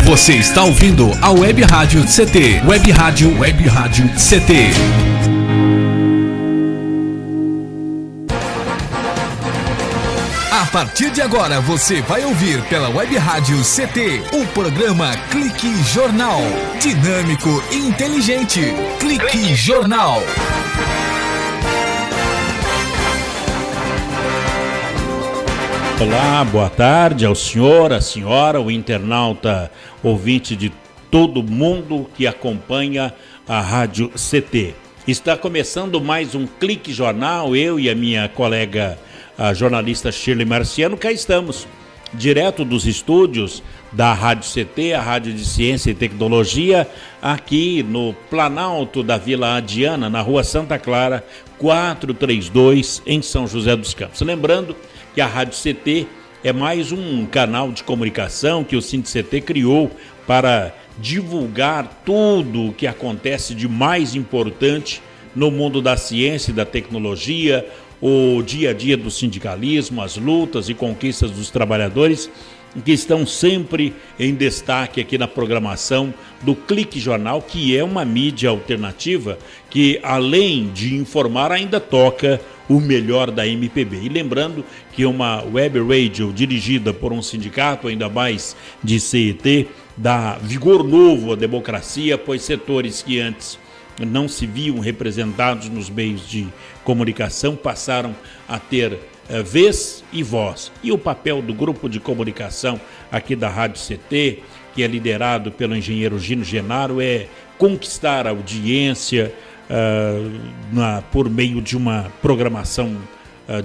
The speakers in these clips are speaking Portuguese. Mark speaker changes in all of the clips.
Speaker 1: Você está ouvindo a Web Rádio CT. Web Rádio CT. A partir de agora você vai ouvir pela Web Rádio CT o programa Clique Jornal. Dinâmico e inteligente. Clique Jornal.
Speaker 2: Olá, boa tarde ao senhor, à senhora, o internauta ouvinte de todo mundo que acompanha a Rádio CT. Está começando mais um Clique Jornal, eu e a minha colega, a jornalista Shirley Marciano, cá estamos, direto dos estúdios da Rádio CT, a Rádio de Ciência e Tecnologia, aqui no Planalto da Vila Adiana, na Rua Santa Clara, 432, em São José dos Campos. Lembrando que a Rádio CT é mais um canal de comunicação que o SINDICT criou para divulgar tudo o que acontece de mais importante no mundo da ciência e da tecnologia, o dia a dia do sindicalismo, as lutas e conquistas dos trabalhadores, que estão sempre em destaque aqui na programação do Clique Jornal, que é uma mídia alternativa que, além de informar, ainda toca o melhor da MPB. E lembrando que uma web radio dirigida por um sindicato, ainda mais de CET, dá vigor novo à democracia, pois setores que antes não se viam representados nos meios de comunicação passaram a ter vez e voz. E o papel do grupo de comunicação aqui da Rádio CT, que é liderado pelo engenheiro Gino Genaro, é conquistar a audiência por meio de uma programação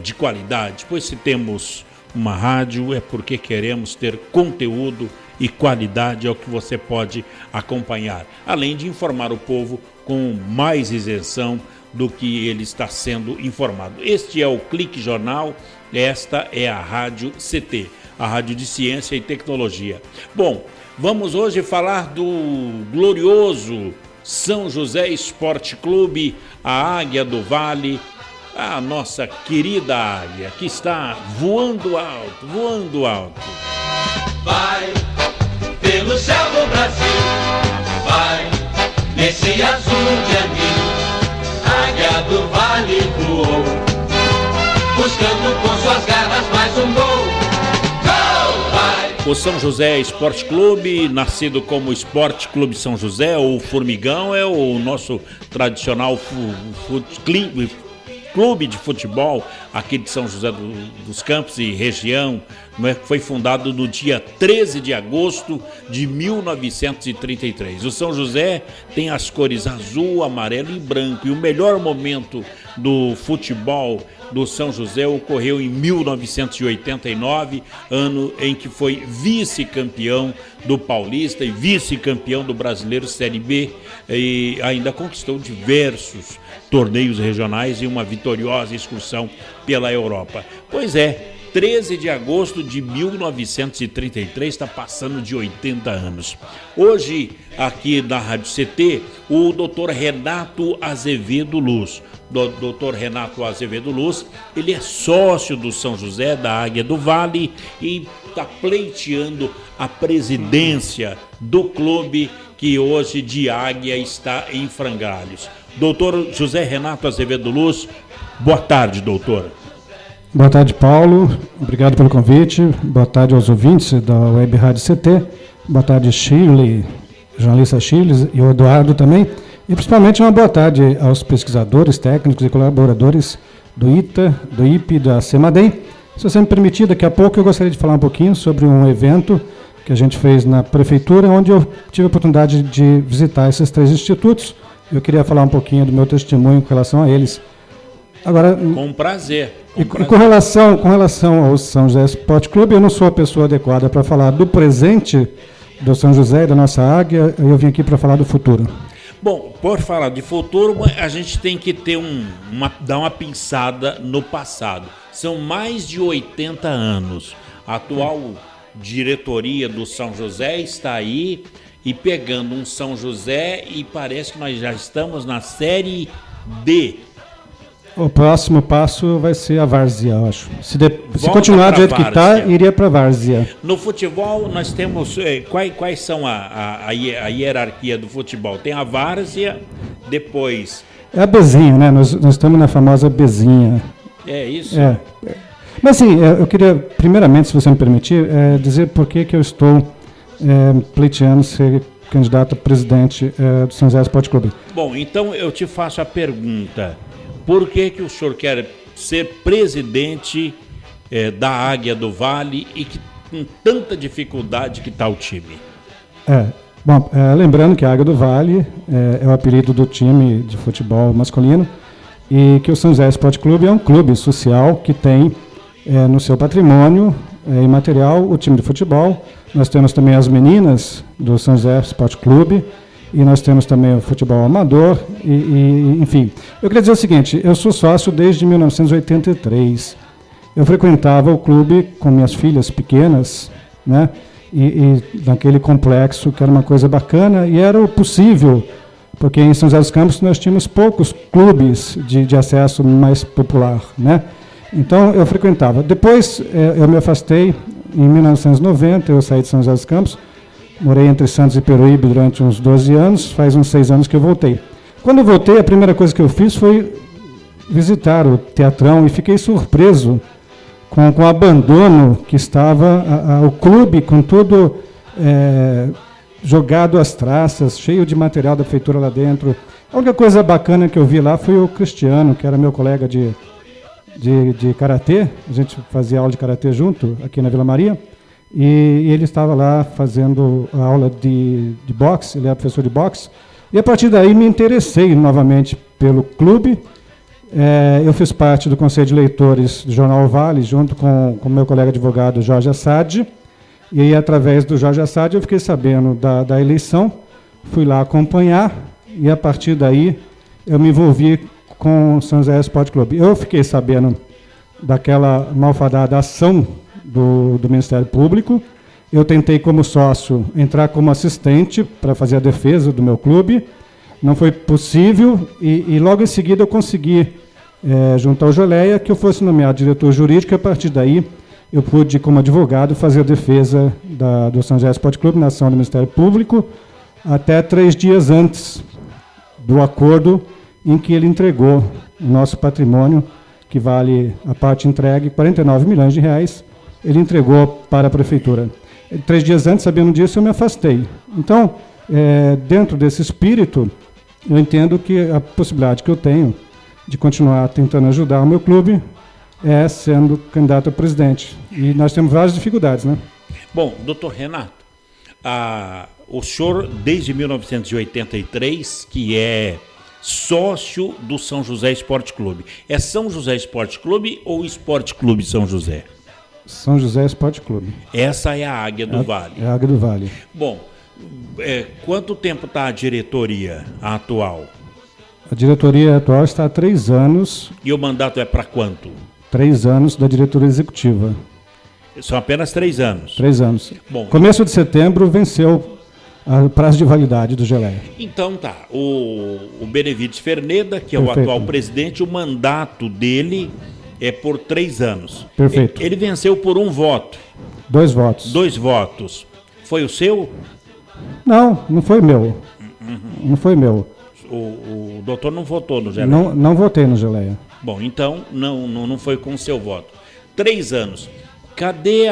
Speaker 2: de qualidade. Pois se temos uma rádio é porque queremos ter conteúdo e qualidade, é o que você pode acompanhar, além de informar o povo com mais isenção do que ele está sendo informado. Este é o Clique Jornal, esta é a Rádio CT, a Rádio de Ciência e Tecnologia. Bom, vamos hoje falar do glorioso São José Esporte Clube, a Águia do Vale, a nossa querida águia, que está voando alto, voando alto.
Speaker 3: Vai pelo céu do Brasil, vai nesse azul de anil. Águia do Vale voou, buscando com suas garras mais um gol. Gol, vai!
Speaker 2: O São José Esporte Clube, nascido como Esporte Clube São José, ou Formigão, é o nosso tradicional clube de futebol aqui de São José dos Campos e região, foi fundado no dia 13 de agosto de 1933. O São José tem as cores azul, amarelo e branco, e o melhor momento do futebol do São José ocorreu em 1989, ano em que foi vice-campeão do Paulista e vice-campeão do Brasileiro Série B, e ainda conquistou diversos torneios regionais e uma vitoriosa excursão pela Europa. Pois é, 13 de agosto de 1933, está passando de 80 anos. Hoje, aqui na Rádio CT, o Dr. Renato Azevedo Luz. Dr. Renato Azevedo Luz, ele é sócio do São José, da Águia do Vale, e está pleiteando a presidência do clube que hoje de Águia está em frangalhos. Doutor José Renato Azevedo Luz, boa tarde, doutor.
Speaker 4: Boa tarde, Paulo. Obrigado pelo convite. Boa tarde aos ouvintes da Web Rádio CT. Boa tarde, Shirley, jornalista Shirley, e o Eduardo também. E principalmente uma boa tarde aos pesquisadores, técnicos e colaboradores do ITA, do IPE, da CEMADEM. Se você me permitir, daqui a pouco eu gostaria de falar um pouquinho sobre um evento que a gente fez na prefeitura, onde eu tive a oportunidade de visitar esses três institutos. Eu queria falar um pouquinho do meu testemunho com relação a eles. Agora,
Speaker 2: com prazer.
Speaker 4: Com relação ao São José Esporte Clube, eu não sou a pessoa adequada para falar do presente do São José e da nossa Águia. Eu vim aqui para falar do futuro.
Speaker 2: Bom, por falar de futuro, a gente tem que ter dar uma pinçada no passado. São mais de 80 anos. A atual diretoria do São José está aí e pegando um São José, e parece que nós já estamos na Série D.
Speaker 4: O próximo passo vai ser a várzea, eu acho. Se continuar do jeito que está, iria para a várzea.
Speaker 2: No futebol, nós temos... Quais são a hierarquia do futebol? Tem a várzea, depois...
Speaker 4: É a Bezinha, né? Nós estamos na famosa Bezinha.
Speaker 2: É isso?
Speaker 4: Mas, assim, eu queria, primeiramente, se você me permitir, dizer por que eu estou pleiteando ser candidato a presidente do São José Esporte Clube.
Speaker 2: Bom, então eu te faço a pergunta. Por que o senhor quer ser presidente da Águia do Vale e que com tanta dificuldade que está o time?
Speaker 4: Lembrando que a Águia do Vale é o apelido do time de futebol masculino e que o São José Esporte Clube é um clube social que tem no seu patrimônio imaterial o time de futebol. Nós temos também as meninas do São José Esporte Clube e nós temos também o futebol amador enfim. Eu queria dizer o seguinte, eu sou sócio desde 1983. Eu frequentava o clube com minhas filhas pequenas, né? E naquele complexo, que era uma coisa bacana, e era o possível, porque em São José dos Campos nós tínhamos poucos clubes de acesso mais popular, né? Então eu frequentava. Depois eu me afastei, em 1990 eu saí de São José dos Campos, morei entre Santos e Peruíbe durante uns 12 anos, faz uns 6 anos que eu voltei. Quando eu voltei, a primeira coisa que eu fiz foi visitar o Teatrão e fiquei surpreso com o abandono que estava o clube, com tudo jogado às traças, cheio de material da prefeitura lá dentro. A única coisa bacana que eu vi lá foi o Cristiano, que era meu colega de karatê. A gente fazia aula de karatê junto, aqui na Vila Maria, e ele estava lá fazendo a aula de boxe, ele era professor de boxe, e a partir daí me interessei novamente pelo clube. Eu fiz parte do Conselho de Leitores do Jornal Vale, junto com o meu colega advogado Jorge Assad, e aí, através do Jorge Assad, eu fiquei sabendo da eleição, fui lá acompanhar, e a partir daí eu me envolvi com o São José Esporte Clube. Eu fiquei sabendo daquela malfadada ação do Ministério Público, eu tentei, como sócio, entrar como assistente para fazer a defesa do meu clube, não foi possível, e logo em seguida eu consegui, junto ao Geleia, que eu fosse nomeado diretor jurídico, e a partir daí eu pude, como advogado, fazer a defesa do São José Esporte Clube na ação do Ministério Público, até 3 dias antes do acordo em que ele entregou o nosso patrimônio, que vale a parte entregue, 49 milhões de reais, ele entregou para a prefeitura. 3 dias antes, sabendo disso, eu me afastei. Então, dentro desse espírito, eu entendo que a possibilidade que eu tenho de continuar tentando ajudar o meu clube é sendo candidato a presidente. E nós temos várias dificuldades, né?
Speaker 2: Bom, doutor Renato, o senhor, desde 1983, que é sócio do São José Esporte Clube. É São José Esporte Clube ou Esporte Clube São José?
Speaker 4: São José Esporte Clube.
Speaker 2: Essa é a Águia do Vale.
Speaker 4: É a Águia do Vale.
Speaker 2: Bom, quanto tempo está a diretoria atual?
Speaker 4: A diretoria atual está há 3 anos.
Speaker 2: E o mandato é para quanto?
Speaker 4: 3 anos da diretoria executiva.
Speaker 2: São apenas 3 anos?
Speaker 4: 3 anos.
Speaker 2: Bom,
Speaker 4: começo de setembro venceu o prazo de validade do Geleia.
Speaker 2: Então tá, o Benevides Ferneda, que é o atual presidente, o mandato dele é por 3 anos.
Speaker 4: Perfeito.
Speaker 2: Ele venceu por 1 voto.
Speaker 4: 2 votos.
Speaker 2: 2 votos. Foi o seu?
Speaker 4: Não foi meu. Não foi meu.
Speaker 2: O doutor não votou no Geleia?
Speaker 4: Não votei no Geleia.
Speaker 2: Bom, então não foi com o seu voto. 3 anos. Cadê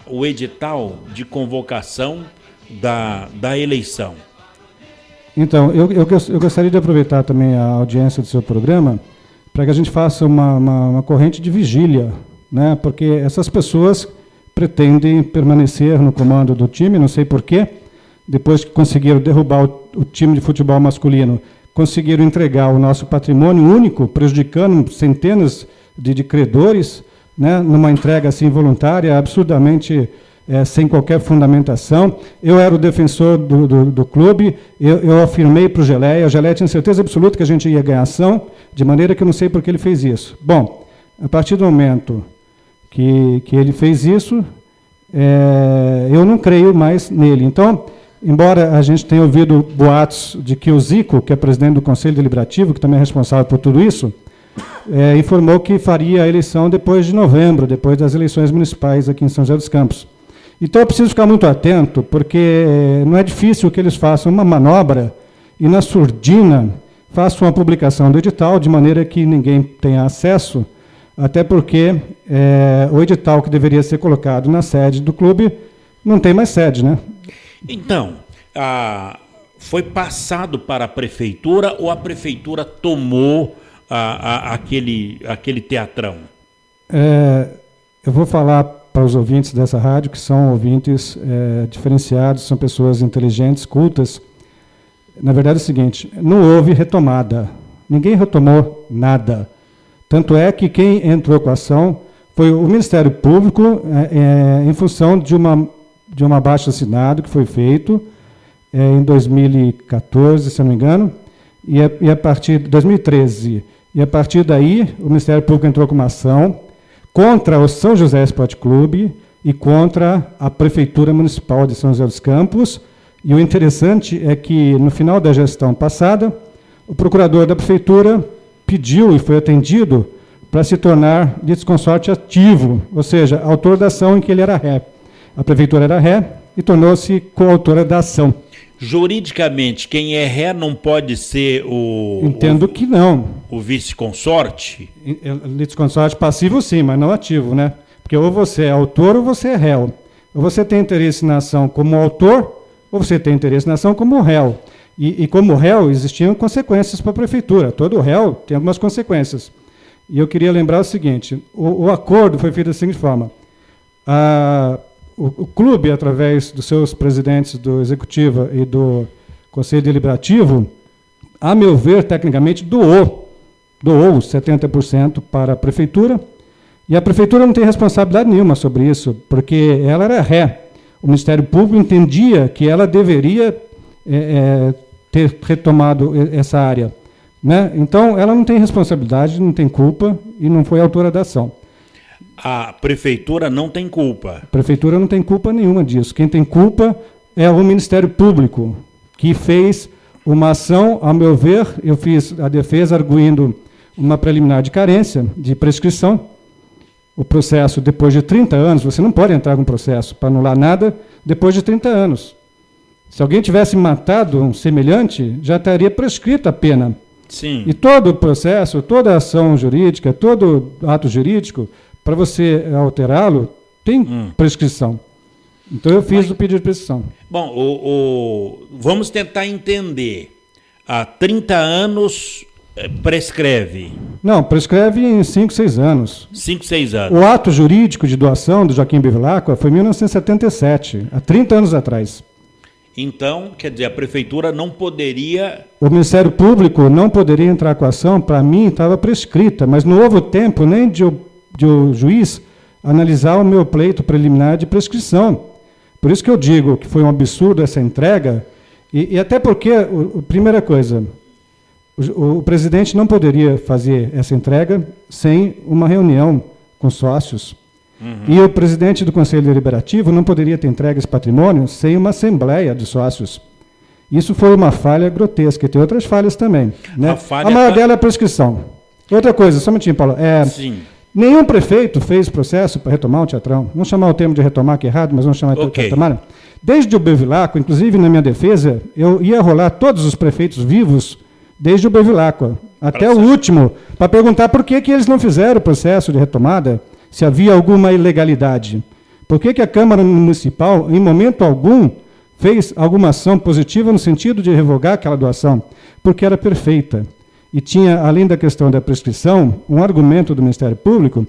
Speaker 2: o edital de convocação da eleição?
Speaker 4: Então, eu gostaria de aproveitar também a audiência do seu programa para que a gente faça uma corrente de vigília, né? Porque essas pessoas pretendem permanecer no comando do time, não sei porquê, depois que conseguiram derrubar o time de futebol masculino, conseguiram entregar o nosso patrimônio único, prejudicando centenas de credores, né? Numa entrega assim voluntária, absurdamente sem qualquer fundamentação. Eu era o defensor do clube, eu afirmei para o Geleia tinha certeza absoluta que a gente ia ganhar ação, de maneira que eu não sei por que ele fez isso. Bom, a partir do momento que ele fez isso, eu não creio mais nele. Então, embora a gente tenha ouvido boatos de que o Zico, que é presidente do Conselho Deliberativo, que também é responsável por tudo isso, informou que faria a eleição depois de novembro, depois das eleições municipais aqui em São José dos Campos. Então eu preciso ficar muito atento, porque não é difícil que eles façam uma manobra e na surdina façam uma publicação do edital, de maneira que ninguém tenha acesso, até porque o edital que deveria ser colocado na sede do clube não tem mais sede, né?
Speaker 2: Então, foi passado para a prefeitura ou a prefeitura tomou aquele teatrão?
Speaker 4: Eu vou falar para os ouvintes dessa rádio, que são ouvintes diferenciados, são pessoas inteligentes, cultas. Na verdade é o seguinte, não houve retomada, ninguém retomou nada. Tanto é que quem entrou com a ação foi o Ministério Público, em função de uma abaixo-assinado que foi feito em 2014, se eu não me engano, e a partir de 2013. E a partir daí, o Ministério Público entrou com uma ação contra o São José Esporte Clube e contra a Prefeitura Municipal de São José dos Campos. E o interessante é que, no final da gestão passada, o procurador da Prefeitura pediu e foi atendido para se tornar litisconsorte ativo, ou seja, autor da ação em que ele era ré. A Prefeitura era ré e tornou-se coautora da ação.
Speaker 2: Juridicamente, quem é ré não pode ser
Speaker 4: Entendo que não.
Speaker 2: O vice-consorte?
Speaker 4: Litisconsorte passivo sim, mas não ativo, né? Porque ou você é autor ou você é réu. Ou você tem interesse na ação como autor, ou você tem interesse na ação como réu. E como réu, existiam consequências para a prefeitura. Todo réu tem algumas consequências. E eu queria lembrar o seguinte, o acordo foi feito da seguinte forma. O clube, através dos seus presidentes do Executivo e do Conselho Deliberativo, a meu ver, tecnicamente, doou 70% para a Prefeitura, e a Prefeitura não tem responsabilidade nenhuma sobre isso, porque ela era ré. O Ministério Público entendia que ela deveria ter retomado essa área, né? Então, ela não tem responsabilidade, não tem culpa, e não foi autora da ação.
Speaker 2: A Prefeitura não tem culpa.
Speaker 4: A Prefeitura não tem culpa nenhuma disso. Quem tem culpa é o Ministério Público, que fez uma ação, ao meu ver, eu fiz a defesa arguindo uma preliminar de carência, de prescrição. O processo, depois de 30 anos, você não pode entrar com processo para anular nada depois de 30 anos. Se alguém tivesse matado um semelhante, já estaria prescrita a pena.
Speaker 2: Sim.
Speaker 4: E todo o processo, toda a ação jurídica, todo ato jurídico, para você alterá-lo, tem prescrição. Então eu fiz o pedido de prescrição.
Speaker 2: Bom, vamos tentar entender. Há 30 anos prescreve?
Speaker 4: Não, prescreve em 5, 6 anos.
Speaker 2: 5, 6 anos.
Speaker 4: O ato jurídico de doação do Joaquim Bevilacqua foi em 1977, há 30 anos atrás.
Speaker 2: Então, quer dizer, a Prefeitura não poderia...
Speaker 4: O Ministério Público não poderia entrar com a ação, para mim estava prescrita, mas não houve tempo nem de o juiz analisar o meu pleito preliminar de prescrição. Por isso que eu digo que foi um absurdo essa entrega, e até porque, primeira coisa, o presidente não poderia fazer essa entrega sem uma reunião com sócios. E o presidente do Conselho Deliberativo não poderia ter entregue esse patrimônio sem uma assembleia de sócios. Isso foi uma falha grotesca, e tem outras falhas também, né? A maior dela é a prescrição. Outra coisa, só um minutinho, Paulo.
Speaker 2: Sim.
Speaker 4: Nenhum prefeito fez processo para retomar o teatrão. Vamos chamar o termo de retomar, que é errado, mas vamos chamar de retomar. Desde o Bevilacqua, inclusive na minha defesa, eu ia rolar todos os prefeitos vivos, desde o Bevilacqua até o último, para perguntar por que eles não fizeram o processo de retomada, se havia alguma ilegalidade. Por que a Câmara Municipal, em momento algum, fez alguma ação positiva no sentido de revogar aquela doação? Porque era perfeita. E tinha, além da questão da prescrição, um argumento do Ministério Público,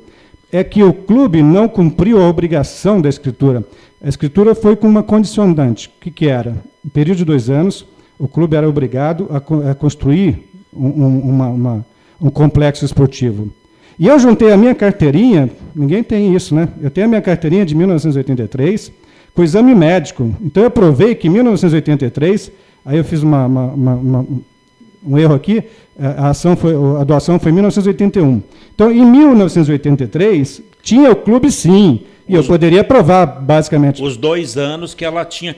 Speaker 4: é que o clube não cumpriu a obrigação da escritura. A escritura foi com uma condicionante. O que era? Em período de 2 anos, o clube era obrigado a construir um complexo esportivo. E eu juntei a minha carteirinha, ninguém tem isso, né? Eu tenho a minha carteirinha de 1983, com o exame médico. Então eu provei que em 1983, aí eu fiz um erro aqui, a doação foi em 1981. Então, em 1983, tinha o clube sim, e eu poderia provar, basicamente.
Speaker 2: Os 2 anos que ela tinha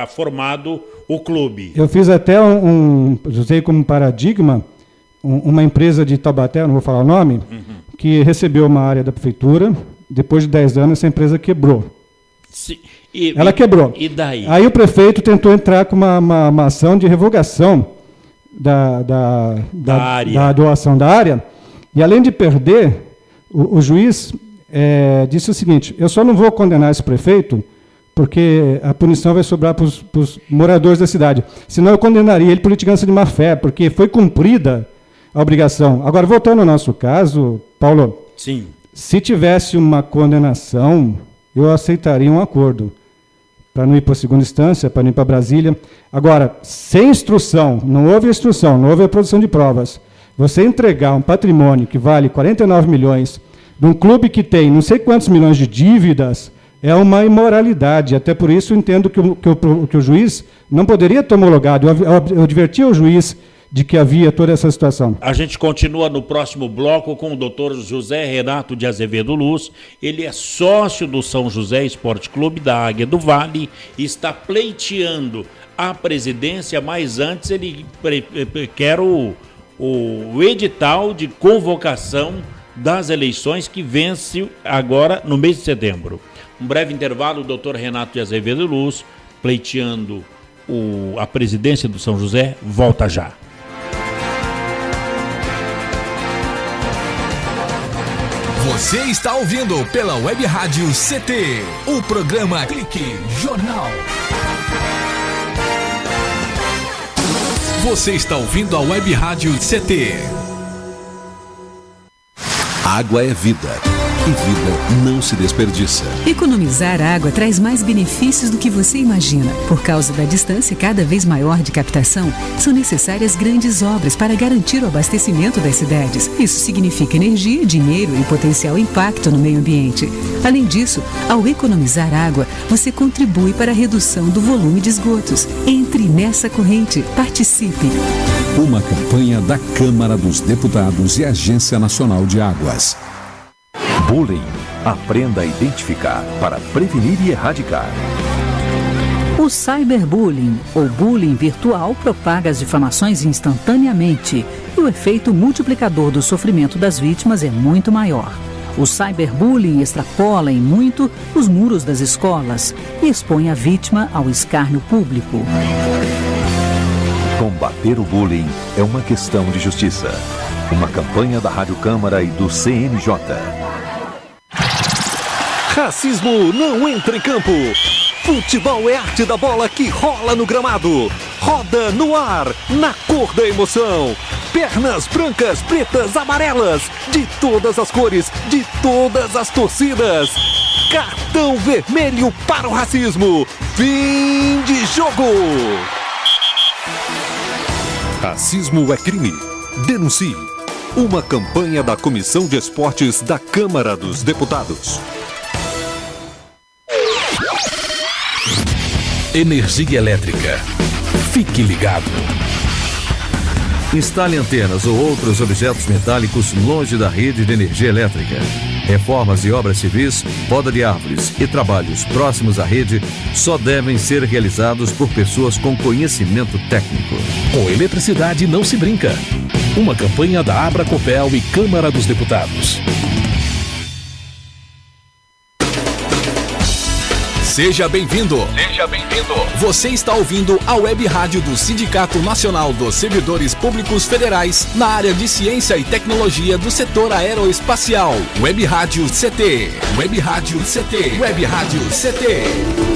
Speaker 2: formado o clube.
Speaker 4: Eu fiz até usei como paradigma uma empresa de Taubaté, não vou falar o nome, que recebeu uma área da prefeitura, depois de 10 anos essa empresa quebrou. Ela quebrou.
Speaker 2: E daí?
Speaker 4: Aí o prefeito tentou entrar com uma ação de revogação da doação da área, e além de perder, o juiz disse o seguinte: eu só não vou condenar esse prefeito porque a punição vai sobrar para os moradores da cidade. Senão eu condenaria ele por litigância de má-fé, porque foi cumprida a obrigação. Agora, voltando ao nosso caso, Paulo,
Speaker 2: sim,
Speaker 4: se tivesse uma condenação, eu aceitaria um acordo, para não ir para a segunda instância, para não ir para Brasília. Agora, sem instrução, não houve a produção de provas, você entregar um patrimônio que vale 49 milhões, de um clube que tem não sei quantos milhões de dívidas, é uma imoralidade. Até por isso eu entendo que o juiz não poderia ter homologado. Eu adverti ao juiz de que havia toda essa situação.
Speaker 2: A gente continua no próximo bloco com o Dr. José Renato de Azevedo Luz. Ele é sócio do São José Esporte Clube da Águia do Vale e está pleiteando a presidência, mas antes ele quer o edital de convocação das eleições que vence agora no mês de setembro. Um breve intervalo, o doutor Renato de Azevedo Luz, pleiteando a presidência do São José, volta já.
Speaker 1: Você está ouvindo pela Web Rádio CT, o programa Clique Jornal. Você está ouvindo a Web Rádio CT.
Speaker 5: Água é vida. E vida não se desperdiça.
Speaker 6: Economizar água traz mais benefícios do que você imagina. Por causa da distância cada vez maior de captação, são necessárias grandes obras para garantir o abastecimento das cidades. Isso significa energia, dinheiro e potencial impacto no meio ambiente. Além disso, ao economizar água, você contribui para a redução do volume de esgotos. Entre nessa corrente. Participe.
Speaker 5: Uma campanha da Câmara dos Deputados e Agência Nacional de Águas.
Speaker 7: Bullying. Aprenda a identificar para prevenir e erradicar.
Speaker 8: O cyberbullying, ou bullying virtual, propaga as difamações instantaneamente e o efeito multiplicador do sofrimento das vítimas é muito maior. O cyberbullying extrapola em muito os muros das escolas e expõe a vítima ao escárnio público.
Speaker 7: Combater o bullying é uma questão de justiça. Uma campanha da Rádio Câmara e do CNJ. Racismo não entra em campo. Futebol é arte da bola que rola no gramado. Roda no ar, na cor da emoção. Pernas brancas, pretas, amarelas. De todas as cores, de todas as torcidas. Cartão vermelho para o racismo. Fim de jogo. Racismo é crime. Denuncie. Uma campanha da Comissão de Esportes da Câmara dos Deputados.
Speaker 1: Energia elétrica. Fique ligado.
Speaker 9: Instale antenas ou outros objetos metálicos longe da rede de energia elétrica. Reformas e obras civis, poda de árvores e trabalhos próximos à rede só devem ser realizados por pessoas com conhecimento técnico.
Speaker 1: Com eletricidade não se brinca. Uma campanha da Abracopel e Câmara dos Deputados. Seja bem-vindo. Seja bem-vindo. Você está ouvindo a Web Rádio do Sindicato Nacional dos Servidores Públicos Federais na área de Ciência e Tecnologia do setor aeroespacial. Web Rádio CT. Web Rádio CT. Web Rádio CT.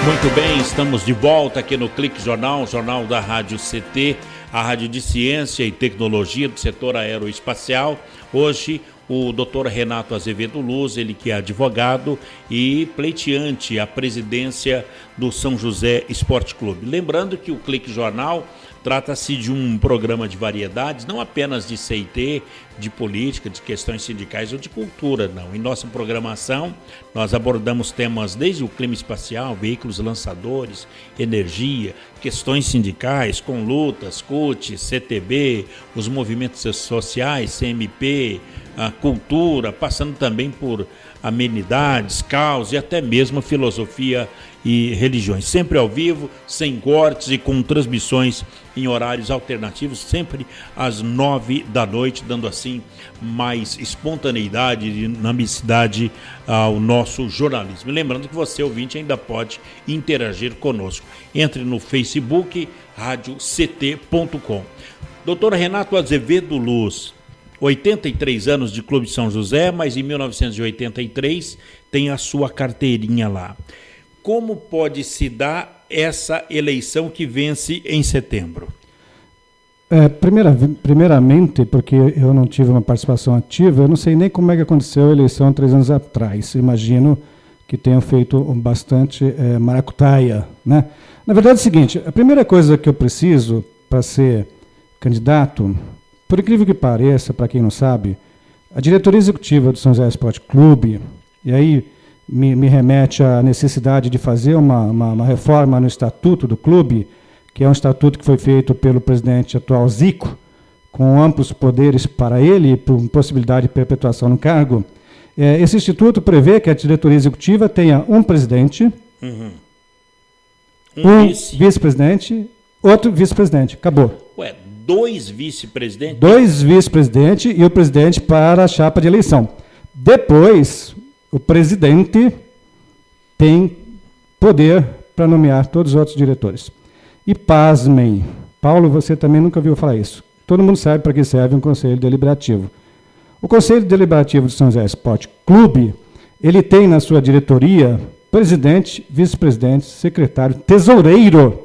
Speaker 2: Muito bem, estamos de volta aqui no Clique Jornal, jornal da Rádio CT, a rádio de ciência e tecnologia do setor aeroespacial. Hoje, o Dr. Renato Azevedo Luz, ele que é advogado e pleiteante à presidência do São José Esporte Clube. Lembrando que o Clique Jornal trata-se de um programa de variedades, não apenas de CIT, de política, de questões sindicais ou de cultura, não. Em nossa programação, nós abordamos temas desde o clima espacial, veículos lançadores, energia, questões sindicais, com lutas, CUT, CTB, os movimentos sociais, CMP, a cultura, passando também por amenidades, caos e até mesmo filosofia e religiões. Sempre ao vivo, sem cortes e com transmissões em horários alternativos, sempre às 9 da noite, dando assim mais espontaneidade e dinamicidade ao nosso jornalismo. E lembrando que você, ouvinte, ainda pode interagir conosco. Entre no Facebook, radioct.com. Doutor Renato Azevedo Luz, 83 anos de Clube de São José, mas em 1983 tem a sua carteirinha lá. Como pode se dar essa eleição que vence em setembro?
Speaker 4: Primeiramente, porque eu não tive uma participação ativa, eu não sei nem como é que aconteceu a eleição 3 anos atrás. Imagino que tenham feito bastante maracutaia, né? Na verdade é o seguinte, a primeira coisa que eu preciso para ser candidato, por incrível que pareça, para quem não sabe, a diretoria executiva do São José Esporte Clube, e aí me remete à necessidade de fazer uma reforma no estatuto do clube, que é um estatuto que foi feito pelo presidente atual Zico, com amplos poderes para ele e por possibilidade de perpetuação no cargo. Esse instituto prevê que a diretoria executiva tenha um presidente, um vice-presidente, outro vice-presidente. Acabou.
Speaker 2: Ué, 2 vice-presidentes?
Speaker 4: 2 vice-presidentes e o presidente para a chapa de eleição. Depois, o presidente tem poder para nomear todos os outros diretores. E pasmem, Paulo, você também nunca ouviu falar isso. Todo mundo sabe para que serve um conselho deliberativo. O Conselho Deliberativo do São José Esporte Clube, ele tem na sua diretoria presidente, vice-presidente, secretário, tesoureiro.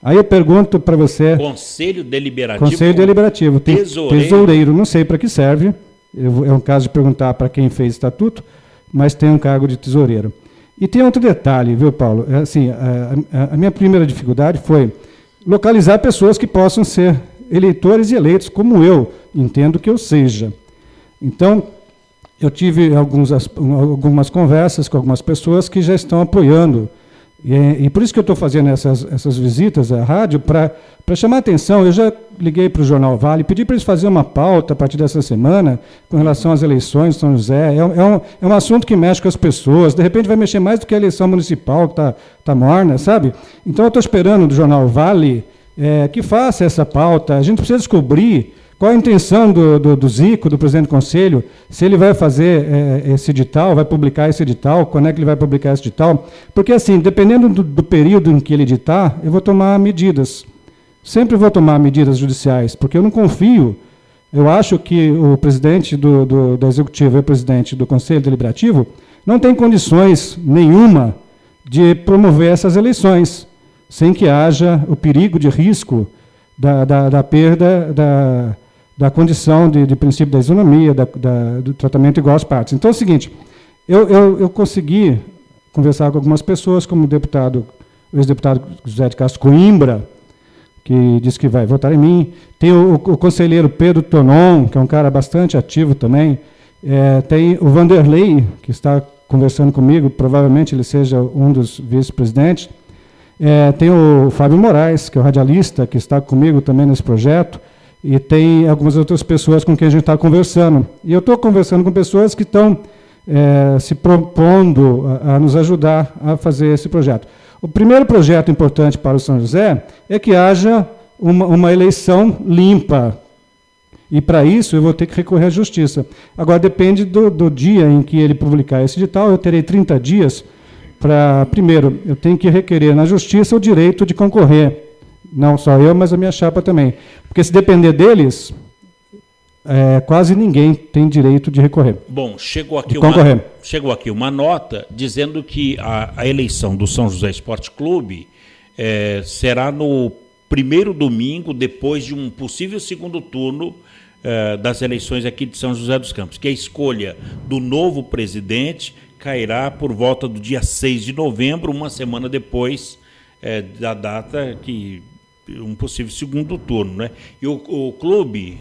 Speaker 4: Aí eu pergunto para você...
Speaker 2: Conselho Deliberativo?
Speaker 4: Conselho Deliberativo. Tem tesoureiro, não sei para que serve. É um caso de perguntar para quem fez estatuto, mas tem um cargo de tesoureiro. E tem outro detalhe, viu, Paulo? Assim, a minha primeira dificuldade foi localizar pessoas que possam ser eleitores e eleitos, como eu entendo que eu seja. Então, eu tive algumas conversas com algumas pessoas que já estão apoiando. E por isso que eu estou fazendo essas visitas à rádio, para chamar a atenção. Eu já liguei para o Jornal Vale, pedi para eles fazerem uma pauta a partir dessa semana com relação às eleições de São José. É um assunto que mexe com as pessoas, de repente vai mexer mais do que a eleição municipal, que está morna, sabe? Então eu estou esperando do Jornal Vale que faça essa pauta. A gente precisa descobrir qual a intenção do Zico, do presidente do Conselho, se ele vai fazer esse edital, vai publicar esse edital, quando é que ele vai publicar esse edital. Porque, assim, dependendo do período em que ele editar, eu vou tomar medidas. Sempre vou tomar medidas judiciais, porque eu não confio. Eu acho que o presidente da Executiva e o presidente do Conselho Deliberativo não tem condições nenhuma de promover essas eleições, sem que haja o perigo de risco da perda da condição de princípio da isonomia, do tratamento igual às partes. Então é o seguinte, eu consegui conversar com algumas pessoas, como o ex-deputado José de Castro Coimbra, que disse que vai votar em mim. Tem o conselheiro Pedro Tonon, que é um cara bastante ativo também. Tem o Vanderlei, que está conversando comigo, provavelmente ele seja um dos vice-presidentes. Tem o Fábio Moraes, que é o radialista, que está comigo também nesse projeto. E tem algumas outras pessoas com quem a gente está conversando. E eu estou conversando com pessoas que estão se propondo a nos ajudar a fazer esse projeto. O primeiro projeto importante para o São José é que haja uma eleição limpa. E, para isso, eu vou ter que recorrer à Justiça. Agora, depende do dia em que ele publicar esse edital, eu terei 30 dias para... Primeiro, eu tenho que requerer na Justiça o direito de concorrer. Não só eu, mas a minha chapa também. Porque se depender deles, quase ninguém tem direito de recorrer.
Speaker 2: Bom, chegou aqui uma nota dizendo que a eleição do São José Esporte Clube será no primeiro domingo, depois de um possível segundo turno das eleições aqui de São José dos Campos, que a escolha do novo presidente cairá por volta do dia 6 de novembro, uma semana depois da data que... um possível segundo turno, né? E o clube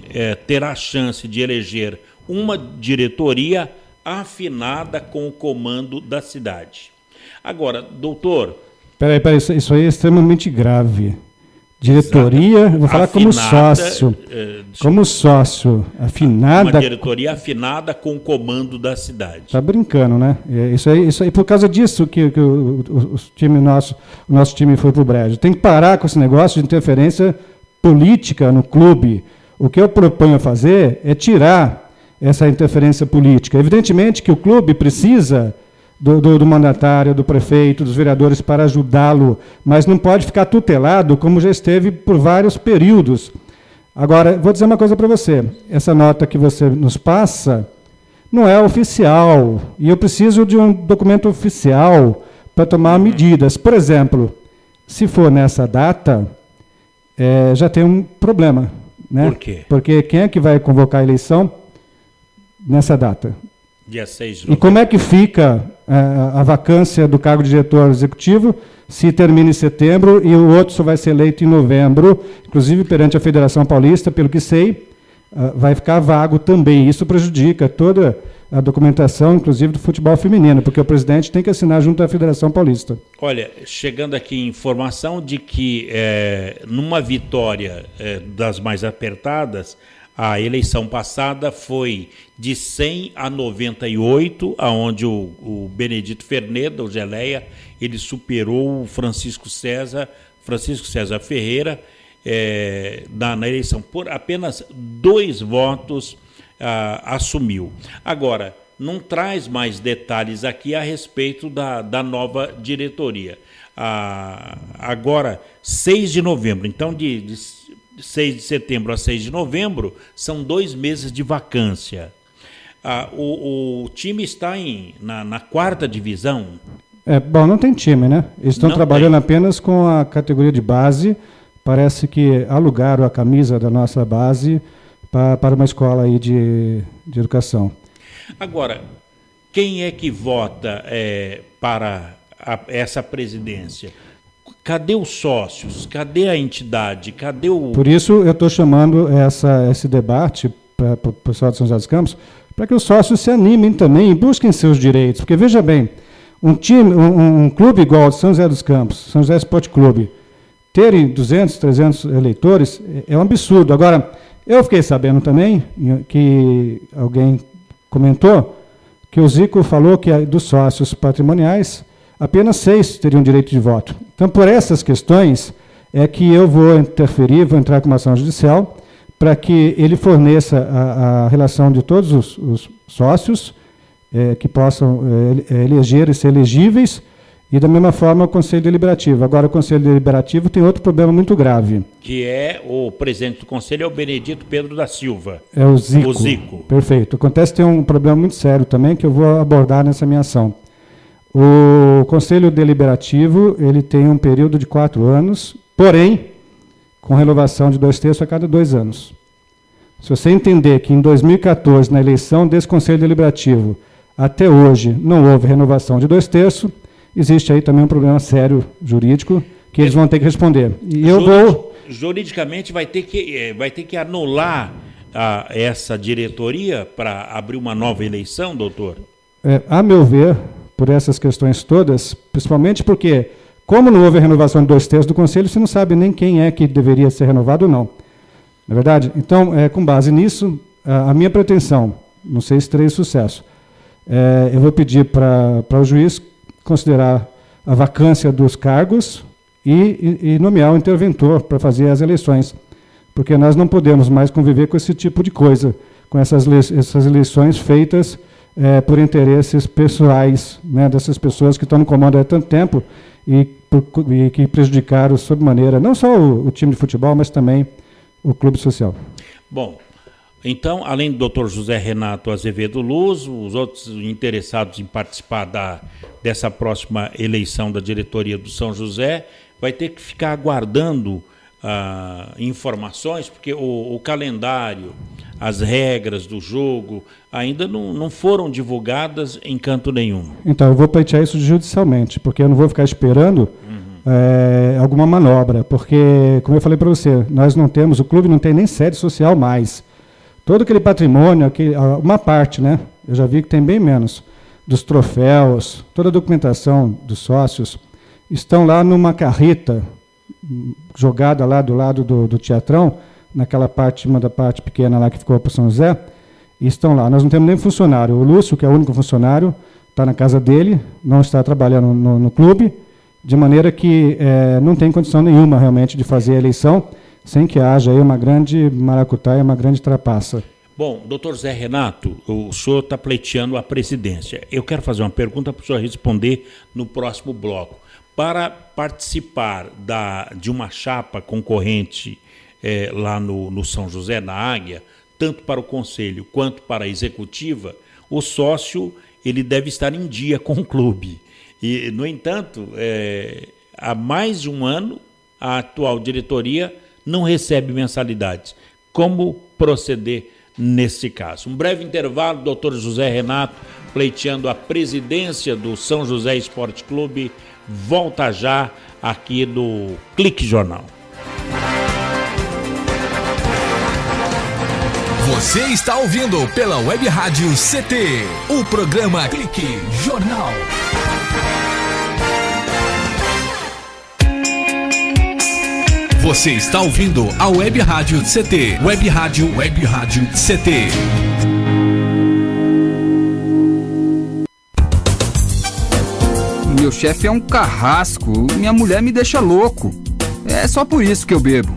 Speaker 2: terá a chance de eleger uma diretoria afinada com o comando da cidade. Agora, doutor...
Speaker 4: Peraí, isso aí é extremamente grave. diretoria, vou falar como sócio. Como sócio, afinada.
Speaker 2: Uma diretoria afinada com o comando da cidade.
Speaker 4: Está brincando, né? Isso aí, por causa disso que o nosso time foi para o brejo. Tem que parar com esse negócio de interferência política no clube. O que eu proponho fazer é tirar essa interferência política. Evidentemente que o clube precisa do mandatário, do prefeito, dos vereadores para ajudá-lo, mas não pode ficar tutelado como já esteve por vários períodos. Agora, vou dizer uma coisa para você. Essa nota que você nos passa não é oficial, e eu preciso de um documento oficial para tomar medidas. Por exemplo, se for nessa data, já tem um problema. Né?
Speaker 2: Por quê?
Speaker 4: Porque quem é que vai convocar a eleição nessa data?
Speaker 2: Dia 6 de novembro.
Speaker 4: E como é que fica a vacância do cargo de diretor executivo se termina em setembro e o outro só vai ser eleito em novembro, inclusive perante a Federação Paulista, pelo que sei, vai ficar vago também. Isso prejudica toda a documentação, inclusive do futebol feminino, porque o presidente tem que assinar junto à Federação Paulista.
Speaker 2: Olha, chegando aqui informação de que numa vitória das mais apertadas, a eleição passada foi de 100 a 98, onde o Benedito Ferneda, o Geleia, ele superou o Francisco César Ferreira na eleição. Por apenas 2 votos assumiu. Agora, não traz mais detalhes aqui a respeito da nova diretoria. Agora, 6 de novembro, então de 6 de setembro a 6 de novembro, são 2 meses de vacância. O time está na 4ª divisão.
Speaker 4: Bom, não tem time, né? Eles estão trabalhando apenas com a categoria de base. Parece que alugaram a camisa da nossa base para uma escola aí de educação. Agora,
Speaker 2: quem é que vota para essa presidência? Cadê os sócios? Cadê a entidade? Cadê o...
Speaker 4: Por isso eu estou chamando esse debate para o pessoal de São José dos Campos, para que os sócios se animem também e busquem seus direitos. Porque, veja bem, um clube igual ao de São José dos Campos, São José Esporte Clube, terem 200, 300 eleitores é um absurdo. Agora, eu fiquei sabendo também que alguém comentou que o Zico falou que dos sócios patrimoniais, apenas 6 teriam direito de voto. Então, por essas questões, é que eu vou interferir, vou entrar com uma ação judicial, para que ele forneça a relação de todos os sócios que possam eleger e ser elegíveis, e da mesma forma o Conselho Deliberativo. Agora, o Conselho Deliberativo tem outro problema muito grave.
Speaker 2: Que o presidente do Conselho é o Benedito Pedro da Silva.
Speaker 4: É o Zico. Perfeito. Acontece que tem um problema muito sério também, que eu vou abordar nessa minha ação. O Conselho Deliberativo ele tem um período de 4 anos, porém, com renovação de 2/3 a cada 2 anos. Se você entender que em 2014, na eleição desse Conselho Deliberativo, até hoje não houve renovação de 2/3, existe aí também um problema sério jurídico que eles vão ter que responder. E
Speaker 2: juridicamente vai ter que anular essa diretoria para abrir uma nova eleição, doutor?
Speaker 4: A meu ver, por essas questões todas, principalmente porque, como não houve a renovação de 2/3 do Conselho, você não sabe nem quem é que deveria ser renovado ou não. Não é verdade? Então, com base nisso, a minha pretensão, não sei se terei sucesso, eu vou pedir para o juiz considerar a vacância dos cargos e nomear um interventor para fazer as eleições, porque nós não podemos mais conviver com esse tipo de coisa, com essas eleições feitas por interesses pessoais, né, dessas pessoas que estão no comando há tanto tempo e que prejudicaram sobremaneira não só o time de futebol, mas também o clube social.
Speaker 2: Bom, então, além do Dr. José Renato Azevedo Luz, os outros interessados em participar dessa próxima eleição da diretoria do São José, vai ter que ficar aguardando informações, porque o calendário, as regras do jogo ainda não foram divulgadas em canto nenhum.
Speaker 4: Então, eu vou pleitear isso judicialmente, porque eu não vou ficar esperando alguma manobra, porque, como eu falei para você, nós não temos, o clube não tem nem sede social mais. Todo aquele patrimônio, uma parte, né? Eu já vi que tem bem menos, dos troféus, toda a documentação dos sócios, estão lá numa carreta jogada lá do lado do Teatrão, naquela parte, uma da parte pequena lá que ficou para São José, e estão lá. Nós não temos nem funcionário. O Lúcio, que é o único funcionário, está na casa dele, não está trabalhando no clube, de maneira que não tem condição nenhuma realmente de fazer a eleição sem que haja aí uma grande maracutaia, uma grande trapaça.
Speaker 2: Bom, doutor Zé Renato, o senhor está pleiteando a presidência. Eu quero fazer uma pergunta para o senhor responder no próximo bloco. Para participar de uma chapa concorrente lá no São José, na Águia, tanto para o conselho quanto para a executiva, o sócio ele deve estar em dia com o clube. E, no entanto, há mais de um ano, a atual diretoria não recebe mensalidades. Como proceder nesse caso? Um breve intervalo, doutor José Renato, pleiteando a presidência do São José Esporte Clube, volta já aqui do Clique Jornal.
Speaker 1: Você está ouvindo pela Web Rádio CT, o programa Clique Jornal. Você está ouvindo a Web Rádio CT, Web Rádio CT.
Speaker 10: Meu chefe é um carrasco, minha mulher me deixa louco. É só por isso que eu bebo.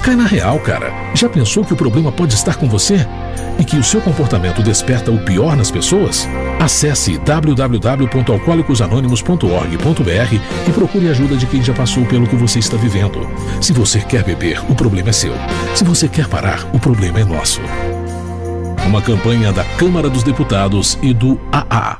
Speaker 11: Cai na real, cara. Já pensou que o problema pode estar com você? E que o seu comportamento desperta o pior nas pessoas? Acesse www.alcoolicosanonimos.org.br e procure ajuda de quem já passou pelo que você está vivendo. Se você quer beber, o problema é seu. Se você quer parar, o problema é nosso. Uma campanha da Câmara dos Deputados e do AA.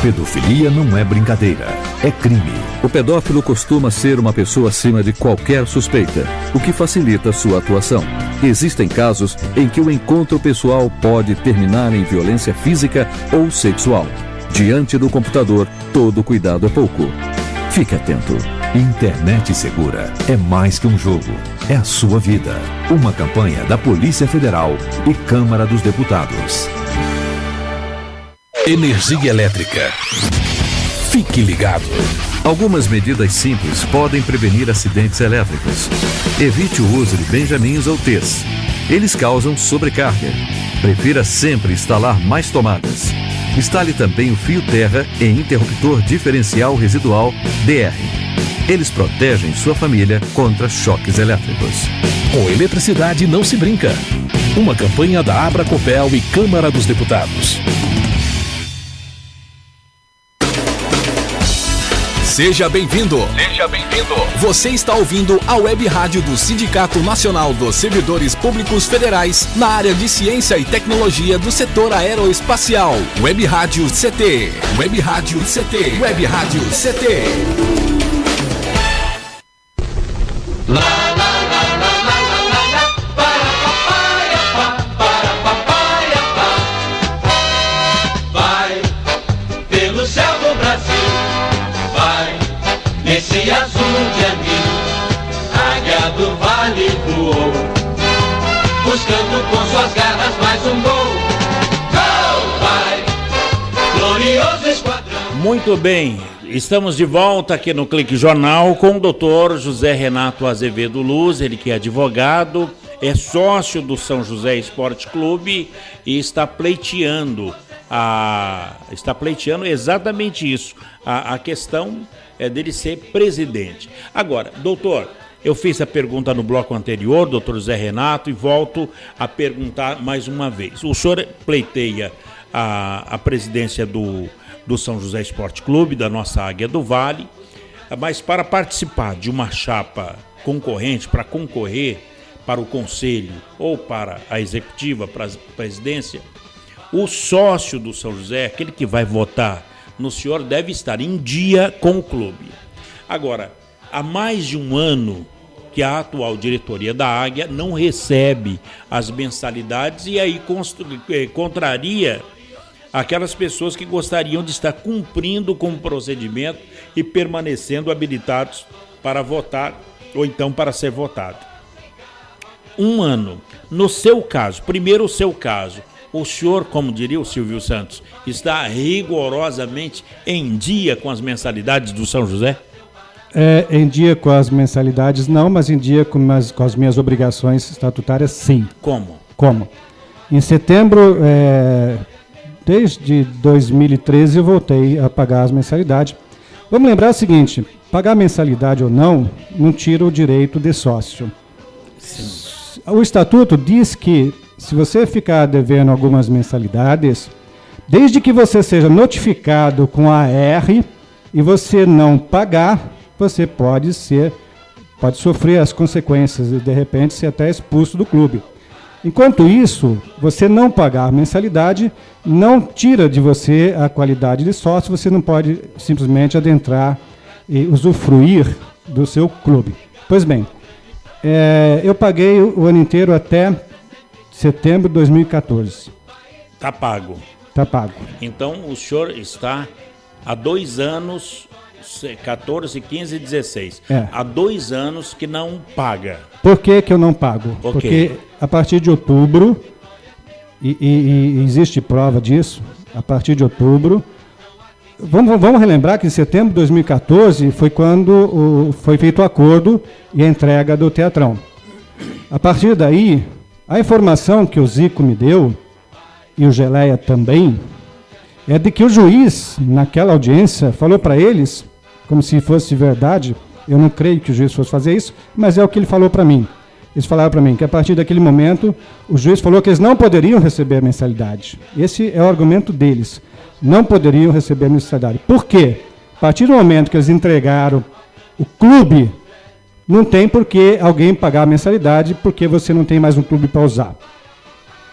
Speaker 9: Pedofilia não é brincadeira, é crime. O pedófilo costuma ser uma pessoa acima de qualquer suspeita, o que facilita sua atuação. Existem casos em que o encontro pessoal pode terminar em violência física ou sexual. Diante do computador, todo cuidado é pouco. Fique atento. Internet segura é mais que um jogo, é a sua vida. Uma campanha da Polícia Federal e Câmara dos Deputados.
Speaker 11: Energia elétrica. Fique ligado.
Speaker 9: Algumas medidas simples podem prevenir acidentes elétricos. Evite o uso de benjamins ou T's. Eles causam sobrecarga. Prefira sempre instalar mais tomadas. Instale também o fio terra e interruptor diferencial residual DR. Eles protegem sua família contra choques elétricos.
Speaker 11: Com eletricidade não se brinca. Uma campanha da Abracopel e Câmara dos Deputados.
Speaker 1: Seja bem-vindo. Seja bem-vindo. Você está ouvindo a Web Rádio do Sindicato Nacional dos Servidores Públicos Federais na área de Ciência e Tecnologia do setor aeroespacial. Web Rádio CT. Web Rádio CT. Web Rádio CT.
Speaker 3: Esse azul de anil, águia do vale voou, buscando com suas garras mais um gol. Gol, vai, glorioso esquadrão.
Speaker 2: Muito bem, estamos de volta aqui no Clique Jornal com o doutor José Renato Azevedo Luz, ele que é advogado, é sócio do São José Esporte Clube e está pleiteando exatamente isso, a questão é dele ser presidente. Agora, doutor, eu fiz a pergunta no bloco anterior, doutor Zé Renato, e volto a perguntar mais uma vez. O senhor pleiteia a presidência do São José Esporte Clube, da nossa Águia do Vale, mas para participar de uma chapa concorrente, para concorrer para o conselho ou para a executiva, para a presidência, o sócio do São José, aquele que vai votar no senhor, deve estar em dia com o clube. Agora, há mais de um ano que a atual diretoria da Águia não recebe as mensalidades e aí contraria aquelas pessoas que gostariam de estar cumprindo com o procedimento e permanecendo habilitados para votar ou então para ser votado. Um ano. No seu caso, primeiro o seu caso, O senhor, como diria o Silvio Santos, está rigorosamente em dia com as mensalidades do São José?
Speaker 4: Em dia com as mensalidades não, mas em dia com as minhas obrigações estatutárias sim.
Speaker 2: Como?
Speaker 4: Em setembro, desde 2013, eu voltei a pagar as mensalidades. Vamos lembrar o seguinte, pagar mensalidade ou não tira o direito de sócio. Sim. O estatuto diz que se você ficar devendo algumas mensalidades, desde que você seja notificado com a AR e você não pagar, você pode sofrer as consequências e de repente ser até expulso do clube. Enquanto isso, você não pagar a mensalidade não tira de você a qualidade de sócio, você não pode simplesmente adentrar e usufruir do seu clube. Pois bem, eu paguei o ano inteiro até setembro de 2014.
Speaker 2: Está pago.
Speaker 4: Está pago.
Speaker 2: Então o senhor está há 2 anos, 14, 15 e 16. Há 2 anos que não paga.
Speaker 4: Por que eu não pago?
Speaker 2: Okay.
Speaker 4: Porque a partir de outubro, e existe prova disso, a partir de outubro, vamos relembrar que em setembro de 2014 foi quando foi feito o acordo e a entrega do Teatrão. A partir daí, a informação que o Zico me deu, e o Geleia também, é de que o juiz, naquela audiência, falou para eles, como se fosse verdade, eu não creio que o juiz fosse fazer isso, mas é o que ele falou para mim. Eles falaram para mim que a partir daquele momento, o juiz falou que eles não poderiam receber a mensalidade. Esse é o argumento deles. Não poderiam receber a mensalidade. Por quê? A partir do momento que eles entregaram o clube, não tem por que alguém pagar a mensalidade, porque você não tem mais um clube para usar.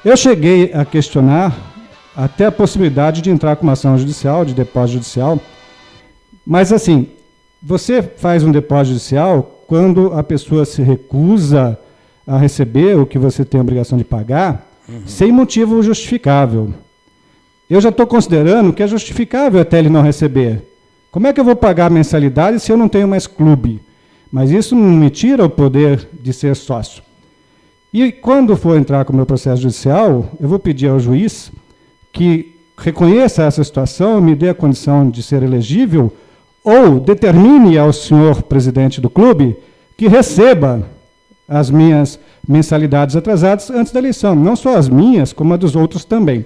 Speaker 4: Eu cheguei a questionar até a possibilidade de entrar com uma ação judicial, de depósito judicial, mas assim, você faz um depósito judicial quando a pessoa se recusa a receber o que você tem a obrigação de pagar, sem motivo justificável. Eu já estou considerando que é justificável até ele não receber. Como é que eu vou pagar a mensalidade se eu não tenho mais clube? Mas isso não me tira o poder de ser sócio. E quando for entrar com o meu processo judicial, eu vou pedir ao juiz que reconheça essa situação, me dê a condição de ser elegível, ou determine ao senhor presidente do clube que receba as minhas mensalidades atrasadas antes da eleição. Não só as minhas, como a dos outros também.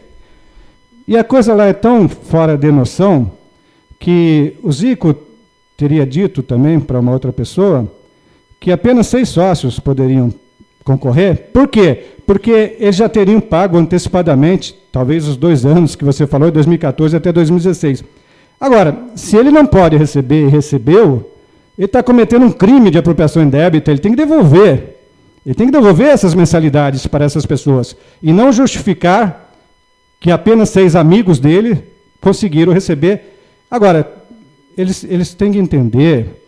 Speaker 4: E a coisa lá é tão fora de noção que o Zico teria dito também para uma outra pessoa que apenas 6 sócios poderiam concorrer. Por quê? Porque eles já teriam pago antecipadamente, talvez os 2 anos que você falou, de 2014 até 2016. Agora, se ele não pode receber e recebeu, ele está cometendo um crime de apropriação indébita, ele tem que devolver. Ele tem que devolver essas mensalidades para essas pessoas e não justificar que apenas 6 amigos dele conseguiram receber. Agora, eles têm que entender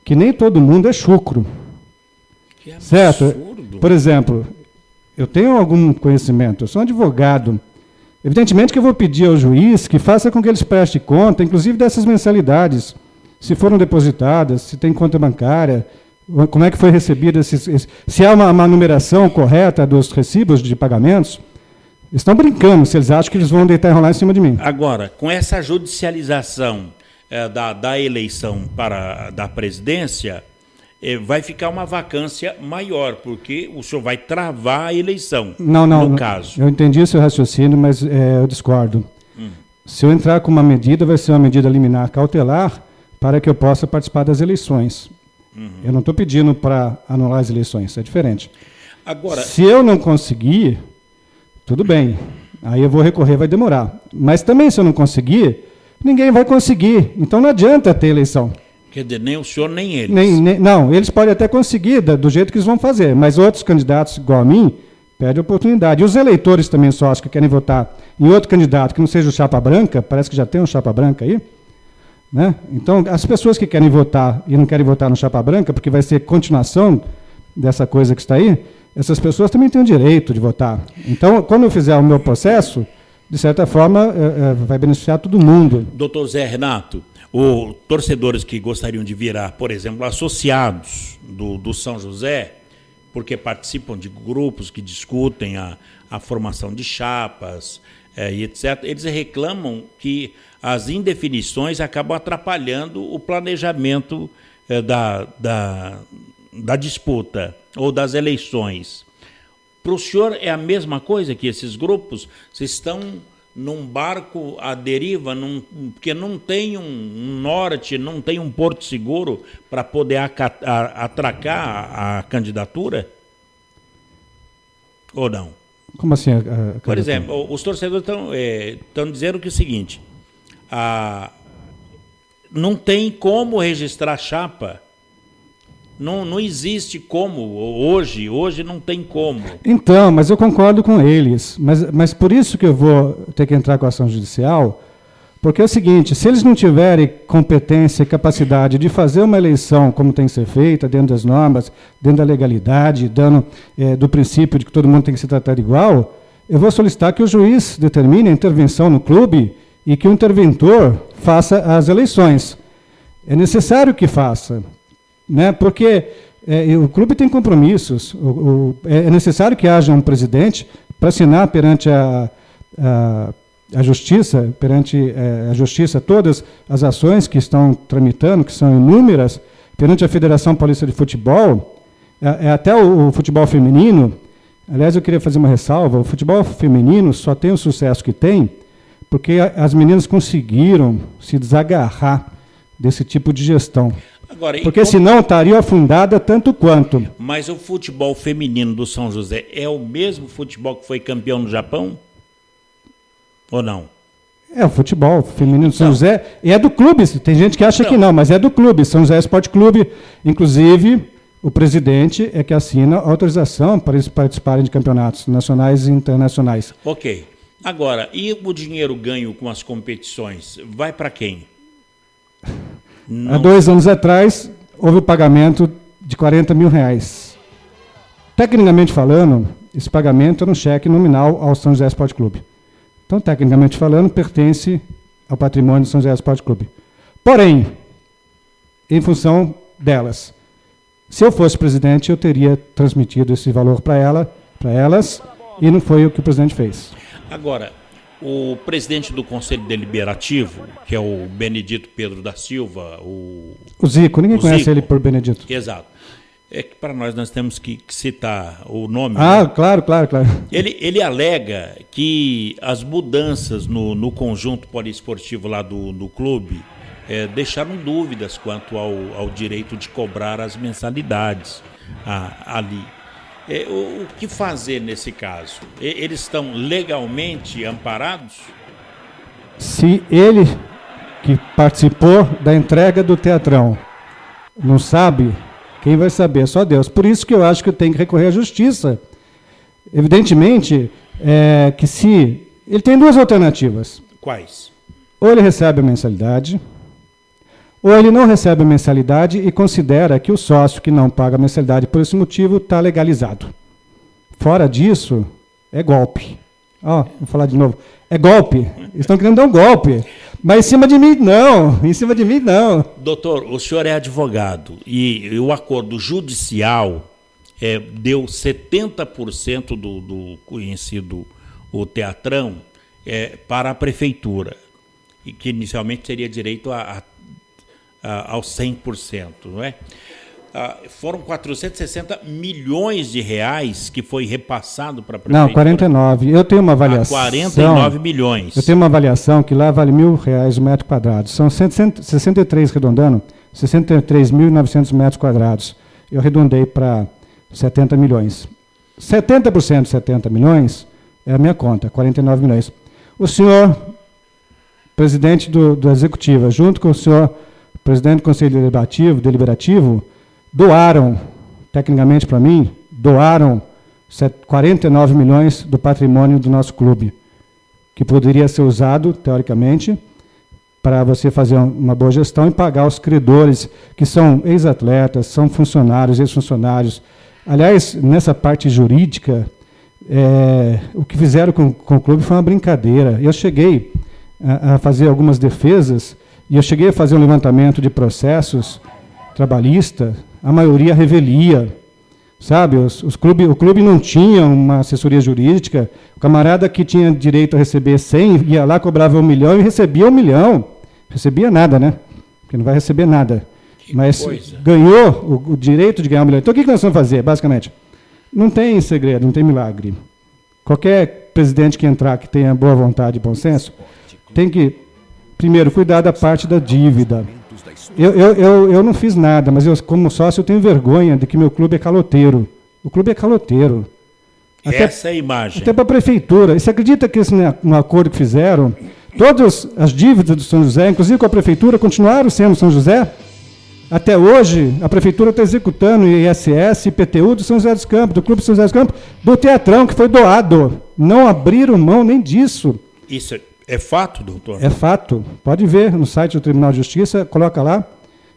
Speaker 4: que nem todo mundo é chucro.
Speaker 2: Que absurdo.
Speaker 4: Certo? Por exemplo, eu tenho algum conhecimento, eu sou um advogado. Evidentemente que eu vou pedir ao juiz que faça com que eles prestem conta, inclusive dessas mensalidades, se foram depositadas, se tem conta bancária, como é que foi recebida, se há uma numeração correta dos recibos de pagamentos. Eles estão brincando se eles acham que eles vão deitar e enrolar em cima de mim.
Speaker 2: Agora, com essa judicialização da eleição da presidência, vai ficar uma vacância maior, porque o senhor vai travar a eleição, no caso.
Speaker 4: Eu entendi o seu raciocínio, mas eu discordo. Se eu entrar com uma medida, vai ser uma medida liminar cautelar para que eu possa participar das eleições. Eu não estou pedindo para anular as eleições, é diferente.
Speaker 2: Agora,
Speaker 4: se eu não conseguir, tudo bem, aí eu vou recorrer, vai demorar. Mas também, se eu não conseguir, ninguém vai conseguir. Então não adianta ter eleição.
Speaker 2: Quer dizer, nem o senhor, nem eles.
Speaker 4: Não, eles podem até conseguir do jeito que eles vão fazer, mas outros candidatos igual a mim perdem oportunidade. E os eleitores também sócios que querem votar em outro candidato que não seja o chapa branca, parece que já tem um chapa branca aí, né? Então, as pessoas que querem votar e não querem votar no chapa branca, porque vai ser continuação dessa coisa que está aí, essas pessoas também têm o direito de votar. Então, quando eu fizer o meu processo, de certa forma, vai beneficiar todo mundo.
Speaker 2: Doutor Zé Renato, os torcedores que gostariam de virar, por exemplo, associados do São José, porque participam de grupos que discutem a formação de chapas e etc., eles reclamam que as indefinições acabam atrapalhando o planejamento da disputa ou das eleições. Para o senhor é a mesma coisa que esses grupos? Vocês estão num barco à deriva, porque não tem um norte, não tem um porto seguro para poder atracar a candidatura? Ou não?
Speaker 4: Como assim?
Speaker 2: Por exemplo, os torcedores estão dizendo que é o seguinte, não tem como registrar chapa. Não existe como, hoje não tem como.
Speaker 4: Então, mas eu concordo com eles, mas por isso que eu vou ter que entrar com a ação judicial, porque é o seguinte, se eles não tiverem competência e capacidade de fazer uma eleição como tem que ser feita, dentro das normas, dentro da legalidade, do princípio de que todo mundo tem que se tratar igual, eu vou solicitar que o juiz determine a intervenção no clube e que o interventor faça as eleições. É necessário que faça. Né? Porque o clube tem compromissos, é necessário que haja um presidente para assinar perante a justiça, todas as ações que estão tramitando, que são inúmeras, perante a Federação Paulista de Futebol, até o futebol feminino. Aliás, eu queria fazer uma ressalva, o futebol feminino só tem o sucesso que tem porque as meninas conseguiram se desagarrar desse tipo de gestão.
Speaker 2: Agora,
Speaker 4: porque senão estaria afundada tanto quanto.
Speaker 2: Mas o futebol feminino do São José é o mesmo futebol que foi campeão no Japão? Ou não?
Speaker 4: É, o futebol feminino do São José é do clube. Tem gente que acha que não, mas é do clube. São José Esporte Clube. Inclusive, o presidente é que assina a autorização para eles participarem de campeonatos nacionais e internacionais.
Speaker 2: Ok. Agora, e o dinheiro ganho com as competições? Vai para quem?
Speaker 4: Há 2 anos atrás, houve o pagamento de R$40 mil. Tecnicamente falando, esse pagamento era um cheque nominal ao São José Esporte Clube. Então, tecnicamente falando, pertence ao patrimônio do São José Esporte Clube. Porém, em função delas, se eu fosse presidente, eu teria transmitido esse valor para elas, e não foi o que o presidente fez.
Speaker 2: Agora, o presidente do Conselho Deliberativo, que é o Benedito Pedro da Silva...
Speaker 4: O Zico, ninguém conhece ele por Benedito.
Speaker 2: Exato. É que para nós temos que citar o nome.
Speaker 4: Ah,
Speaker 2: né?
Speaker 4: Claro.
Speaker 2: Ele alega que as mudanças no conjunto poliesportivo lá do clube deixaram dúvidas quanto ao direito de cobrar as mensalidades ali. O que fazer nesse caso? Eles estão legalmente amparados?
Speaker 4: Se ele, que participou da entrega do Teatrão, não sabe, quem vai saber? Só Deus. Por isso que eu acho que tem que recorrer à justiça. Evidentemente, que se... Ele tem 2 alternativas.
Speaker 2: Quais?
Speaker 4: Ou ele recebe a mensalidade, ou ele não recebe a mensalidade e considera que o sócio que não paga a mensalidade por esse motivo está legalizado. Fora disso, é golpe. Vou falar de novo. É golpe. Eles estão querendo dar um golpe. Mas em cima de mim, não.
Speaker 2: Doutor, o senhor é advogado e o acordo judicial deu 70% do conhecido o Teatrão para a prefeitura, e que inicialmente teria direito aos 100%, não é? Foram 460 milhões de reais que foi repassado para a prefeitura.
Speaker 4: Não, 49. Eu tenho uma avaliação.
Speaker 2: 49 milhões.
Speaker 4: Eu tenho uma avaliação que lá vale R$1.000 o metro quadrado. São 63, arredondando, 63.900 metros quadrados. Eu arredondei para 70 milhões. 70% de 70 milhões é a minha conta, 49 milhões. O senhor, presidente do Executivo, junto com o senhor, presidente do Conselho Deliberativo, doaram, tecnicamente para mim, 49 milhões do patrimônio do nosso clube, que poderia ser usado, teoricamente, para você fazer uma boa gestão e pagar os credores, que são ex-atletas, são funcionários, ex-funcionários. Aliás, nessa parte jurídica, o que fizeram com o clube foi uma brincadeira. Eu cheguei a fazer algumas defesas, e eu cheguei a fazer um levantamento de processos trabalhistas, a maioria revelia, Sabe, o clube não tinha uma assessoria jurídica. O camarada que tinha direito a receber 100 ia lá, cobrava 1 milhão e recebia 1 milhão. Recebia nada, né? Porque não vai receber nada. Mas ganhou o direito de ganhar 1 milhão. Então o que nós vamos fazer, basicamente? Não tem segredo, não tem milagre. Qualquer presidente que entrar, que tenha boa vontade e bom senso, tem que, primeiro, cuidar da parte da dívida. Eu não fiz nada, mas eu, como sócio, eu tenho vergonha de que meu clube é caloteiro. O clube é caloteiro.
Speaker 2: Essa é a imagem.
Speaker 4: Até para a prefeitura. E você acredita que no acordo que fizeram, todas as dívidas do São José, inclusive com a prefeitura, continuaram sendo São José? Até hoje, a prefeitura está executando o ISS, IPTU do São José dos Campos, do Clube São José dos Campos, do Teatrão, que foi doado. Não abriram mão nem disso.
Speaker 2: Isso é fato, doutor?
Speaker 4: É fato. Pode ver no site do Tribunal de Justiça, coloca lá,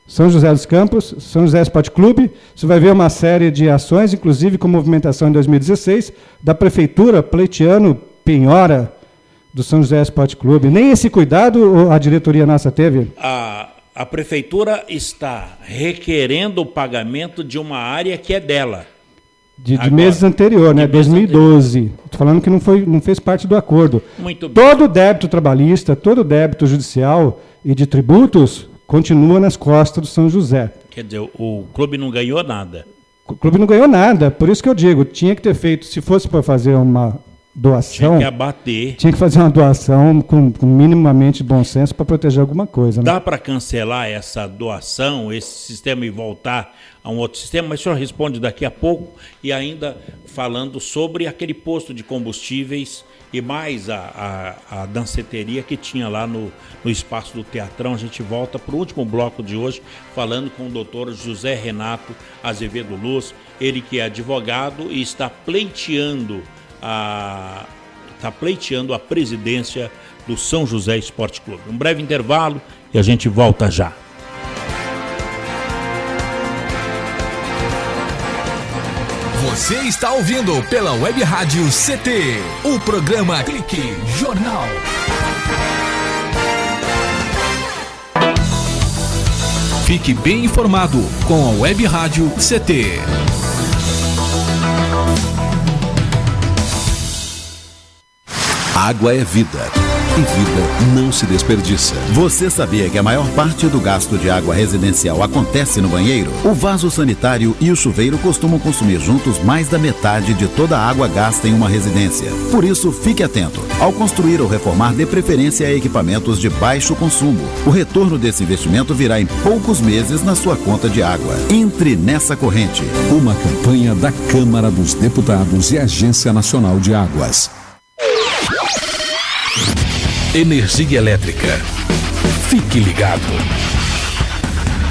Speaker 4: São José dos Campos, São José Esporte Clube. Você vai ver uma série de ações, inclusive com movimentação em 2016, da prefeitura pleiteando penhora do São José Esporte Clube. Nem esse cuidado a diretoria nossa teve.
Speaker 2: A prefeitura está requerendo o pagamento de uma área que é dela.
Speaker 4: De meses anteriores, né? 2012. Estou falando que não fez parte do acordo.
Speaker 2: Muito bem.
Speaker 4: Todo débito trabalhista, todo débito judicial e de tributos continua nas costas do São José.
Speaker 2: Quer dizer, o clube não ganhou nada.
Speaker 4: O clube não ganhou nada. Por isso que eu digo, tinha que ter feito, se fosse para fazer uma doação...
Speaker 2: Tinha que abater.
Speaker 4: Tinha que fazer uma doação com minimamente bom senso para proteger alguma coisa. Né?
Speaker 2: Dá para cancelar essa doação, esse sistema e voltar a um outro sistema? Mas o senhor responde daqui a pouco, e ainda falando sobre aquele posto de combustíveis e mais a danceteria que tinha lá no espaço do Teatrão. A gente volta para o último bloco de hoje, falando com o doutor José Renato Azevedo Luz, ele que é advogado e está pleiteando a presidência do São José Esporte Clube. Um breve intervalo e a gente volta já.
Speaker 1: Você está ouvindo pela Web Rádio CT, o programa Clique Jornal. Fique bem informado com a Web Rádio CT.
Speaker 5: Água é vida. E vida não se desperdiça.
Speaker 12: Você sabia que a maior parte do gasto de água residencial acontece no banheiro? O vaso sanitário e o chuveiro costumam consumir juntos mais da metade de toda a água gasta em uma residência. Por isso, fique atento. Ao construir ou reformar, dê preferência a equipamentos de baixo consumo. O retorno desse investimento virá em poucos meses na sua conta de água. Entre nessa corrente.
Speaker 5: Uma campanha da Câmara dos Deputados e Agência Nacional de Águas.
Speaker 11: Energia elétrica. Fique ligado.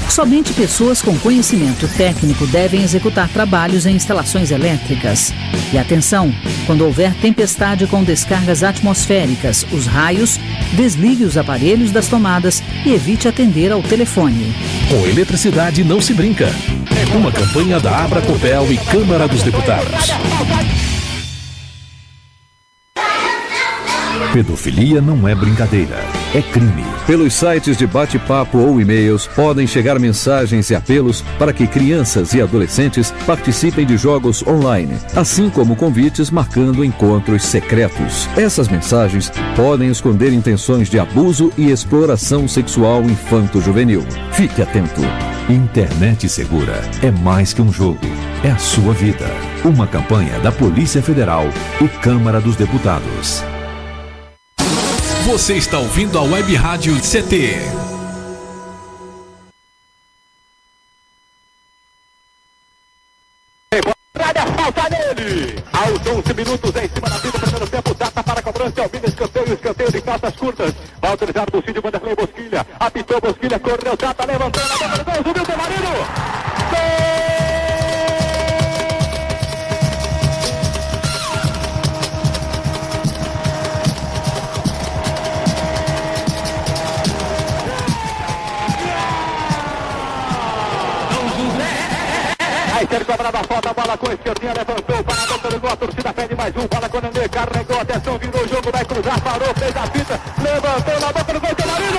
Speaker 8: Somente pessoas com conhecimento técnico devem executar trabalhos em instalações elétricas. E atenção, quando houver tempestade com descargas atmosféricas, os raios, desligue os aparelhos das tomadas e evite atender ao telefone.
Speaker 11: Com eletricidade não se brinca. É uma campanha da Abracopel e Câmara dos Deputados.
Speaker 9: Pedofilia não é brincadeira, é crime. Pelos sites de bate-papo ou e-mails podem chegar mensagens e apelos para que crianças e adolescentes participem de jogos online, assim como convites marcando encontros secretos. Essas mensagens podem esconder intenções de abuso e exploração sexual infanto-juvenil. Fique atento. Internet segura é mais que um jogo, é a sua vida. Uma campanha da Polícia Federal e Câmara dos Deputados.
Speaker 1: Você está ouvindo a Web Rádio CT.
Speaker 13: Falta nele! Aos 11 minutos em cima da vida, primeiro tempo, data para a cobrança, Albino, escanteio de calças curtas. Vai autorizar o Cídio Vanderlei Bosquilha. Apitou Bosquilha, correu, data, levantou na boca do gol, subiu o Marino! Gol! Ser cobrada a falta, a bola com a esquerdinha, levantou para a boca do gol, a torcida pede mais um, bola com o Nenê, carregou, atenção, virou o jogo, vai cruzar, parou, fez a fita, levantou na boca do gol, Marino!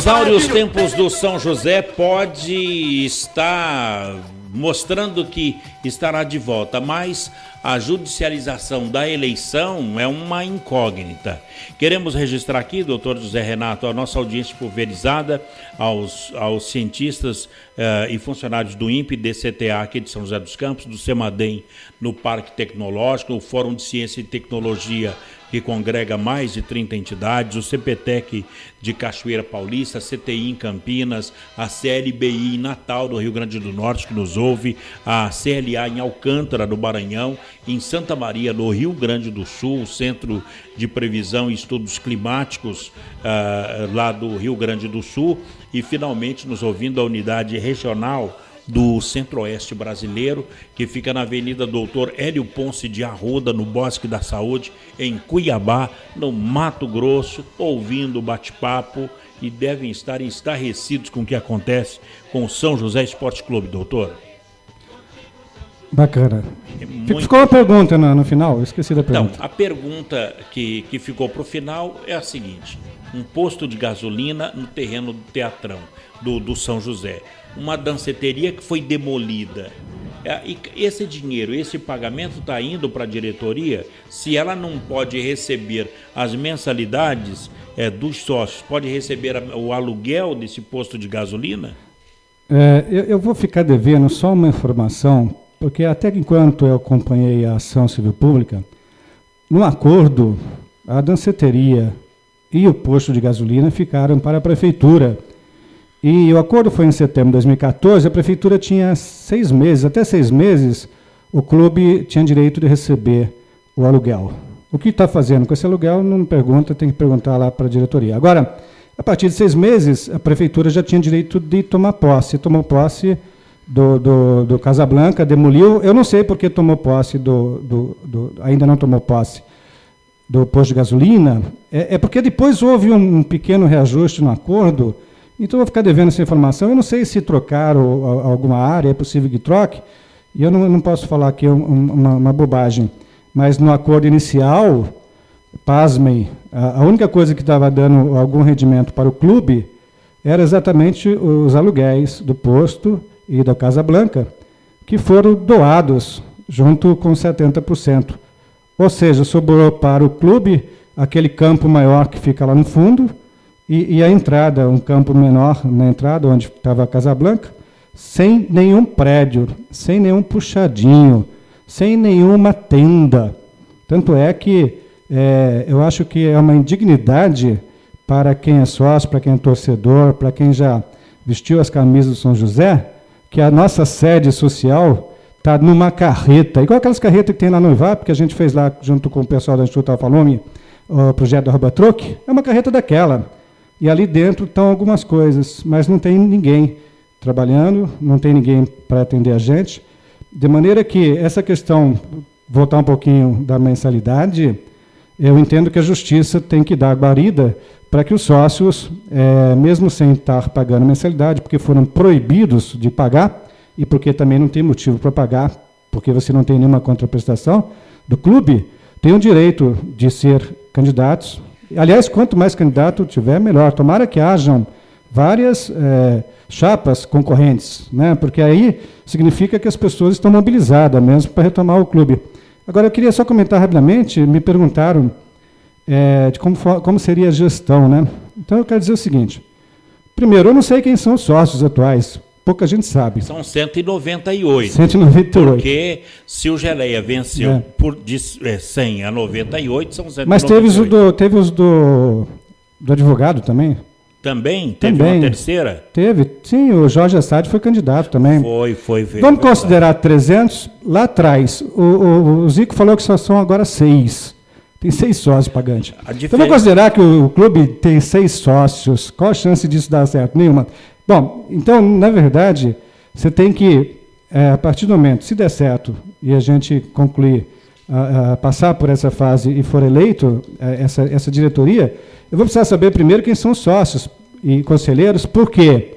Speaker 2: Os áureos tempos do São José pode estar mostrando que estará de volta, mas a judicialização da eleição é uma incógnita. Queremos registrar aqui, doutor José Renato, a nossa audiência pulverizada, aos cientistas e funcionários do INPE, DCTA aqui de São José dos Campos, do CEMADEM no Parque Tecnológico, o Fórum de Ciência e Tecnologia, que congrega mais de 30 entidades, o CPTEC de Cachoeira Paulista, a CTI em Campinas, a CLBI em Natal, do Rio Grande do Norte, que nos ouve, a CLA em Alcântara, do Maranhão, em Santa Maria, no Rio Grande do Sul, o Centro de Previsão e Estudos Climáticos lá do Rio Grande do Sul, e finalmente nos ouvindo a unidade regional do Centro-Oeste brasileiro, que fica na Avenida Doutor Hélio Ponce de Arruda, no Bosque da Saúde, em Cuiabá, no Mato Grosso, ouvindo o bate-papo, e devem estar estarrecidos com o que acontece com o São José Esporte Clube, doutor.
Speaker 4: Bacana. Ficou uma pergunta no final, eu esqueci da pergunta.
Speaker 2: Então, a pergunta que ficou para o final é a seguinte: um posto de gasolina no terreno do Teatrão, do São José, uma danceteria que foi demolida. E esse dinheiro, esse pagamento está indo para a diretoria? Se ela não pode receber as mensalidades dos sócios, pode receber o aluguel desse posto de gasolina?
Speaker 4: Eu vou ficar devendo só uma informação, porque até enquanto eu acompanhei a ação civil pública, no acordo, a danceteria e o posto de gasolina ficaram para a prefeitura. E o acordo foi em setembro de 2014, a prefeitura tinha 6 meses, até 6 meses, o clube tinha direito de receber o aluguel. O que está fazendo com esse aluguel, não me pergunta, tem que perguntar lá para a diretoria. Agora, a partir de 6 meses, a prefeitura já tinha direito de tomar posse. Tomou posse do Casablanca, demoliu, eu não sei porque tomou posse ainda não tomou posse do posto de gasolina, porque depois houve um pequeno reajuste no acordo. Então, eu vou ficar devendo essa informação. Eu não sei se trocaram alguma área, é possível que troque, e eu não posso falar aqui uma bobagem. Mas no acordo inicial, pasmem, a única coisa que estava dando algum rendimento para o clube era exatamente os aluguéis do posto e da Casablanca, que foram doados junto com 70%. Ou seja, sobrou para o clube aquele campo maior que fica lá no fundo, e a entrada, um campo menor na entrada, onde estava a Casablanca, sem nenhum prédio, sem nenhum puxadinho, sem nenhuma tenda. Tanto é que eu acho que é uma indignidade para quem é sócio, para quem é torcedor, para quem já vestiu as camisas do São José, que a nossa sede social está numa carreta, igual aquelas carretas que tem lá no IVAP, que a gente fez lá junto com o pessoal da Instituto Alfalume, o projeto da Robatruc, é uma carreta daquela. E ali dentro estão algumas coisas, mas não tem ninguém trabalhando, não tem ninguém para atender a gente. De maneira que essa questão, voltar um pouquinho da mensalidade, eu entendo que a justiça tem que dar guarida para que os sócios, mesmo sem estar pagando mensalidade, porque foram proibidos de pagar, e porque também não tem motivo para pagar, porque você não tem nenhuma contraprestação do clube, tenham o direito de ser candidatos. Aliás, quanto mais candidato tiver, melhor. Tomara que hajam várias chapas concorrentes, né? Porque aí significa que as pessoas estão mobilizadas mesmo para retomar o clube. Agora, eu queria só comentar rapidamente, me perguntaram de como seria a gestão, né? Então, eu quero dizer o seguinte. Primeiro, eu não sei quem são os sócios atuais. Pouca gente sabe.
Speaker 2: São 198.
Speaker 4: 198.
Speaker 2: Porque se o Geleia venceu de 100 a 98, são 198.
Speaker 4: Mas teve os do advogado também?
Speaker 2: Também? Teve uma terceira?
Speaker 4: Teve, sim, o Jorge Assad foi candidato também.
Speaker 2: Foi.
Speaker 4: Vamos considerar 300, lá atrás, o Zico falou que só são agora 6. Tem 6 sócios pagantes. Então, vamos considerar que o clube tem 6 sócios. Qual a chance disso dar certo? Nenhuma. Bom, então, na verdade, você tem que, a partir do momento, se der certo, e a gente concluir, passar por essa fase e for eleito, essa diretoria, eu vou precisar saber primeiro quem são os sócios e conselheiros, porque,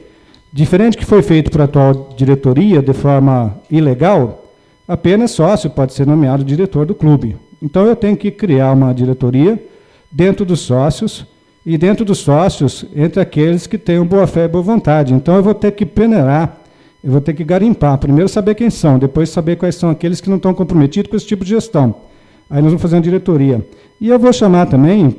Speaker 4: diferente do que foi feito por a atual diretoria, de forma ilegal, apenas sócio pode ser nomeado diretor do clube. Então, eu tenho que criar uma diretoria dentro dos sócios e dentro dos sócios, entre aqueles que tenham boa fé e boa vontade. Então eu vou ter que peneirar, eu vou ter que garimpar. Primeiro saber quem são, depois saber quais são aqueles que não estão comprometidos com esse tipo de gestão. Aí nós vamos fazer uma diretoria. E eu vou chamar também,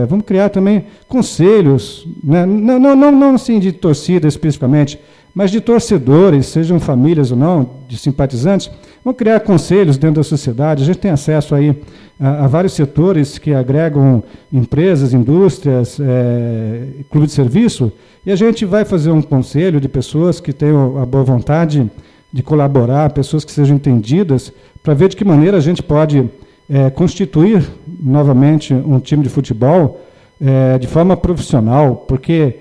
Speaker 4: vamos criar também conselhos, né? Não assim de torcida especificamente, mas de torcedores, sejam famílias ou não, de simpatizantes. Vamos criar conselhos dentro da sociedade. A gente tem acesso aí a vários setores que agregam empresas, indústrias, clube de serviço, e a gente vai fazer um conselho de pessoas que tenham a boa vontade de colaborar, pessoas que sejam entendidas, para ver de que maneira a gente pode constituir novamente um time de futebol de forma profissional, porque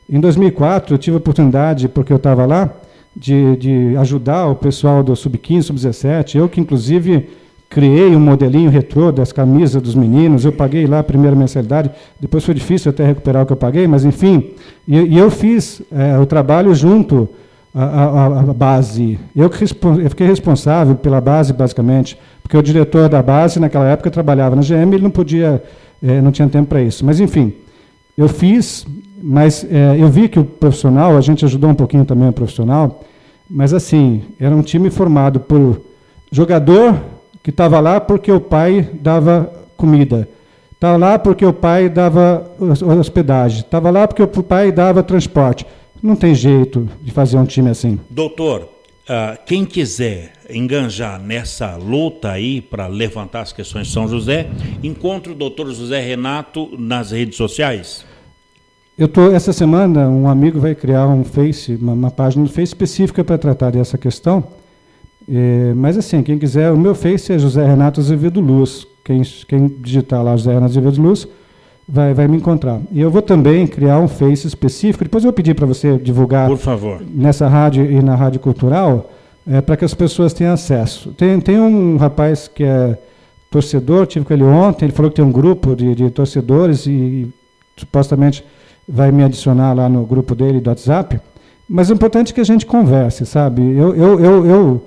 Speaker 4: em 2004 eu tive a oportunidade, porque eu estava lá, de ajudar o pessoal do Sub-15, Sub-17, eu que inclusive criei um modelinho retrô das camisas dos meninos, eu paguei lá a primeira mensalidade, depois foi difícil até recuperar o que eu paguei, mas enfim, e eu fiz o trabalho junto à base. Eu fiquei responsável pela base, basicamente, porque o diretor da base, naquela época, trabalhava na GM, ele não podia, não tinha tempo para isso. Mas, enfim, eu fiz, mas eu vi que o profissional, a gente ajudou um pouquinho também o profissional, mas, assim, era um time formado por jogador que estava lá porque o pai dava comida, estava lá porque o pai dava hospedagem, estava lá porque o pai dava transporte. Não tem jeito de fazer um time assim.
Speaker 2: Doutor, quem quiser enganjar nessa luta aí para levantar as questões de São José, encontre o doutor José Renato nas redes sociais?
Speaker 4: Essa semana, um amigo vai criar uma página no Face específica para tratar dessa questão. Mas assim, quem quiser, o meu Face é José Renato Azevedo Luz. Quem digitar lá José Renato Azevedo Luz vai me encontrar. E eu vou também criar um Face específico, depois eu vou pedir para você divulgar,
Speaker 2: por favor,
Speaker 4: nessa rádio e na Rádio Cultural, para que as pessoas tenham acesso. Tem um rapaz que é torcedor, tive com ele ontem, ele falou que tem um grupo de torcedores e supostamente vai me adicionar lá no grupo dele do WhatsApp, mas o importante é que a gente converse, sabe? Eu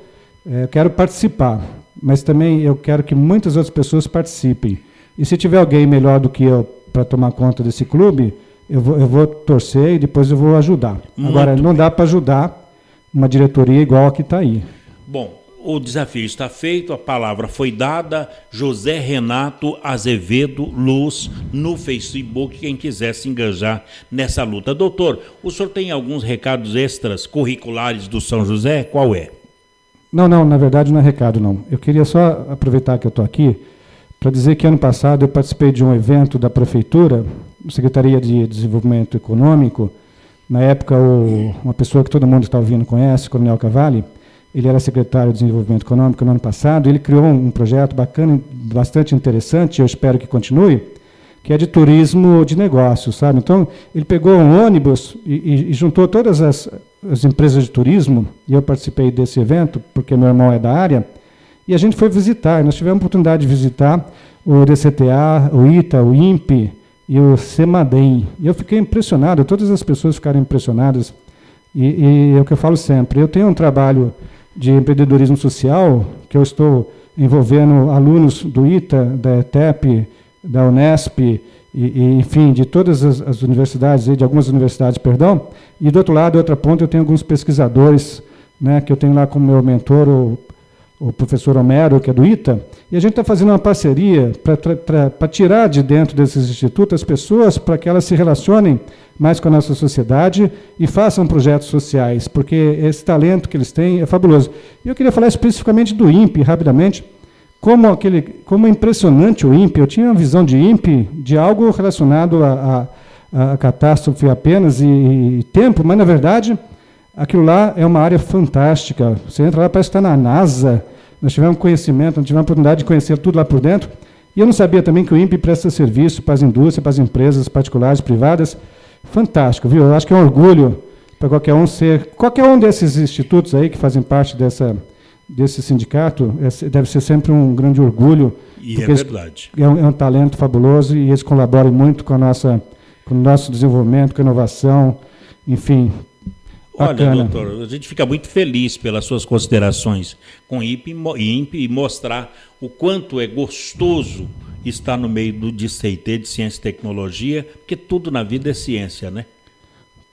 Speaker 4: quero participar, mas também eu quero que muitas outras pessoas participem. E se tiver alguém melhor do que eu para tomar conta desse clube, eu vou torcer e depois eu vou ajudar. Agora, não dá para ajudar uma diretoria igual a que está aí.
Speaker 2: Bom, o desafio está feito, a palavra foi dada. José Renato Azevedo Luz no Facebook, quem quiser se engajar nessa luta. Doutor, o senhor tem alguns recados extras curriculares do São José? Qual é?
Speaker 4: Não, na verdade não é recado, não. Eu queria só aproveitar que eu estou aqui para dizer que ano passado eu participei de um evento da Prefeitura, Secretaria de Desenvolvimento Econômico. Na época, uma pessoa que todo mundo está ouvindo conhece, Coronel Cavalli, ele era secretário de Desenvolvimento Econômico no ano passado, ele criou um projeto bacana, bastante interessante, eu espero que continue, que é de turismo de negócios, sabe? Então, ele pegou um ônibus e juntou todas as empresas de turismo, e eu participei desse evento, porque meu irmão é da área, e a gente foi visitar, nós tivemos a oportunidade de visitar o DCTA, o ITA, o INPE e o CEMADEM. E eu fiquei impressionado, todas as pessoas ficaram impressionadas, e é o que eu falo sempre, eu tenho um trabalho de empreendedorismo social, que eu estou envolvendo alunos do ITA, da ETEP, da Unesp, enfim, de todas as universidades, de algumas universidades, perdão, e do outro lado, outra ponta, eu tenho alguns pesquisadores, né, que eu tenho lá como meu mentor, o professor Homero, que é do ITA, e a gente está fazendo uma parceria para tirar de dentro desses institutos as pessoas para que elas se relacionem mais com a nossa sociedade e façam projetos sociais, porque esse talento que eles têm é fabuloso. E eu queria falar especificamente do INPE, rapidamente, como é impressionante o INPE. Eu tinha uma visão de INPE de algo relacionado a catástrofe apenas e tempo, mas, na verdade, aquilo lá é uma área fantástica. Você entra lá, parece que está na NASA. Nós tivemos conhecimento, nós tivemos a oportunidade de conhecer tudo lá por dentro. E eu não sabia também que o INPE presta serviço para as indústrias, para as empresas particulares, privadas. Fantástico, viu? Eu acho que é um orgulho para qualquer um desses institutos aí que fazem parte desse sindicato, deve ser sempre um grande orgulho.
Speaker 2: E é verdade.
Speaker 4: É um talento fabuloso e eles colaboram muito com o nosso desenvolvimento, com a inovação, enfim. Bacana.
Speaker 2: Olha, doutor, a gente fica muito feliz pelas suas considerações com INPE e mostrar o quanto é gostoso está no meio de CIT, de Ciência e Tecnologia, porque tudo na vida é ciência, né?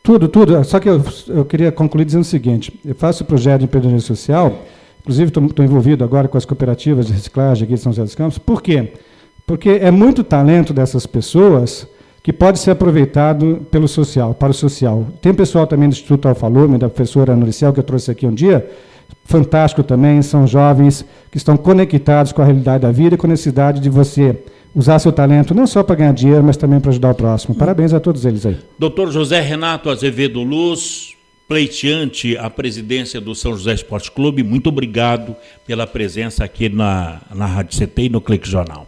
Speaker 4: Tudo. Só que eu queria concluir dizendo o seguinte: eu faço projeto de empreendedorismo social, inclusive estou envolvido agora com as cooperativas de reciclagem aqui de São José dos Campos. Por quê? Porque é muito talento dessas pessoas que pode ser aproveitado para o social. Tem pessoal também do Instituto Alfalume, da professora Nuriciel, que eu trouxe aqui um dia, fantástico também, são jovens que estão conectados com a realidade da vida e com a necessidade de você usar seu talento não só para ganhar dinheiro, mas também para ajudar o próximo. Parabéns a todos eles aí.
Speaker 2: Dr. José Renato Azevedo Luz, pleiteante à presidência do São José Esporte Clube, muito obrigado pela presença aqui na Rádio CT e no Clique Jornal.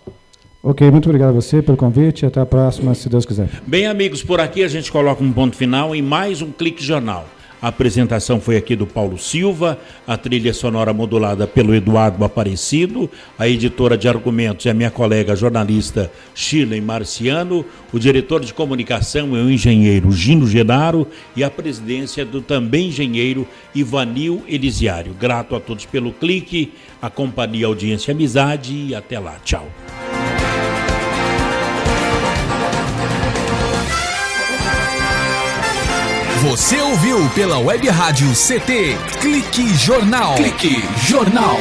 Speaker 4: Ok, muito obrigado a você pelo convite e até a próxima, se Deus quiser.
Speaker 2: Bem, amigos, por aqui a gente coloca um ponto final em mais um Clique Jornal. A apresentação foi aqui do Paulo Silva, a trilha sonora modulada pelo Eduardo Aparecido, a editora de argumentos é a minha colega jornalista Shirley Marciano, o diretor de comunicação é o engenheiro Gino Genaro e a presidência do também engenheiro Ivanil Elisiário. Grato a todos pelo clique, a companhia, audiência e amizade e até lá. Tchau.
Speaker 1: Você ouviu pela Web Rádio CT Clique Jornal. Clique Jornal.